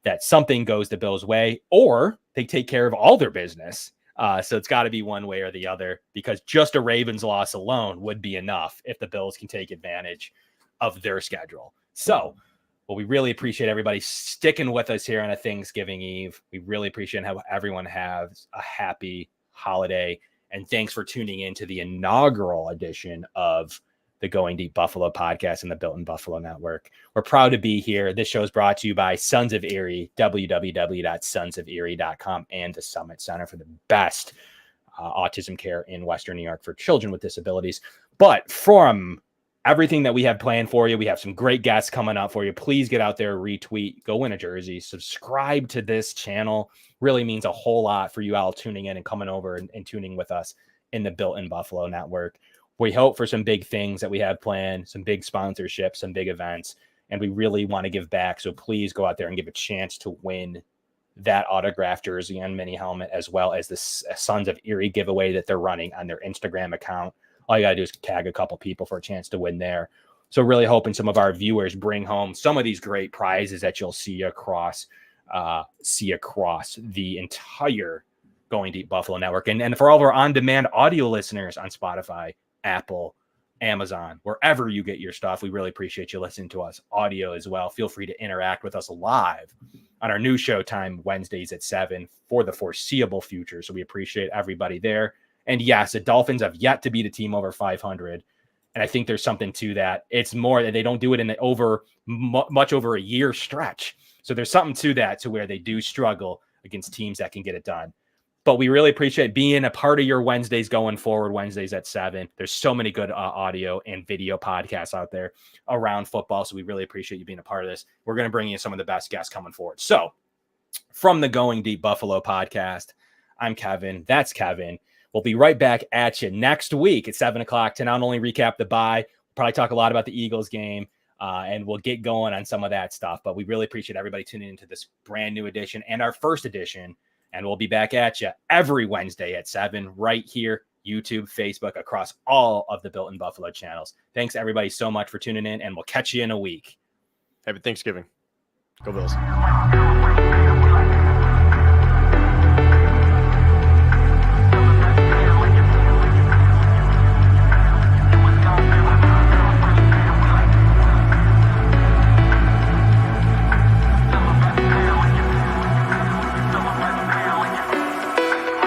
that something goes the Bills' way, or they take care of all their business. So it's got to be one way or the other, because just a Ravens loss alone would be enough if the Bills can take advantage of their schedule. So Well, we really appreciate everybody sticking with us here on a Thanksgiving Eve. We really appreciate how everyone has a happy holiday. And thanks for tuning in to the inaugural edition of the Going Deep Buffalo podcast and the Built in Buffalo Network. We're proud to be here. This show is brought to you by Sons of Erie, www.sonsoferie.com, and the Summit Center for the best autism care in Western New York for children with disabilities. But from everything that we have planned for you, we have some great guests coming up for you. Please get out there, retweet, go win a jersey, subscribe to this channel. Really means a whole lot for you all tuning in and coming over and tuning with us in the Built in Buffalo Network. We hope for some big things that we have planned, some big sponsorships, some big events, and we really want to give back. So please go out there and give a chance to win that autographed jersey and mini helmet, as well as the Sons of Erie giveaway that they're running on their Instagram account. All you got to do is tag a couple people for a chance to win there. So really hoping some of our viewers bring home some of these great prizes that you'll see across the entire Going Deep Buffalo Network. And for all of our on-demand audio listeners on Spotify, Apple, Amazon, wherever you get your stuff, we really appreciate you listening to us audio as well. Feel free to interact with us live on our new show time, Wednesdays at 7 for the foreseeable future. So we appreciate everybody there. And yes, the Dolphins have yet to beat a team over 500. And I think there's something to that. It's more that they don't do it in much over a year stretch. So there's something to that, to where they do struggle against teams that can get it done. But we really appreciate being a part of your Wednesdays going forward, Wednesdays at 7. There's so many good audio and video podcasts out there around football. So we really appreciate you being a part of this. We're going to bring you some of the best guests coming forward. So from the Going Deep Buffalo podcast, I'm Kevin. That's Kevin. We'll be right back at you next week at 7 o'clock to not only recap the bye, we'll probably talk a lot about the Eagles game, and we'll get going on some of that stuff. But we really appreciate everybody tuning into this brand new edition and our first edition. And we'll be back at you every Wednesday at 7 right here, YouTube, Facebook, across all of the Built in Buffalo channels. Thanks, everybody, so much for tuning in, and we'll catch you in a week. Happy Thanksgiving. Go Bills.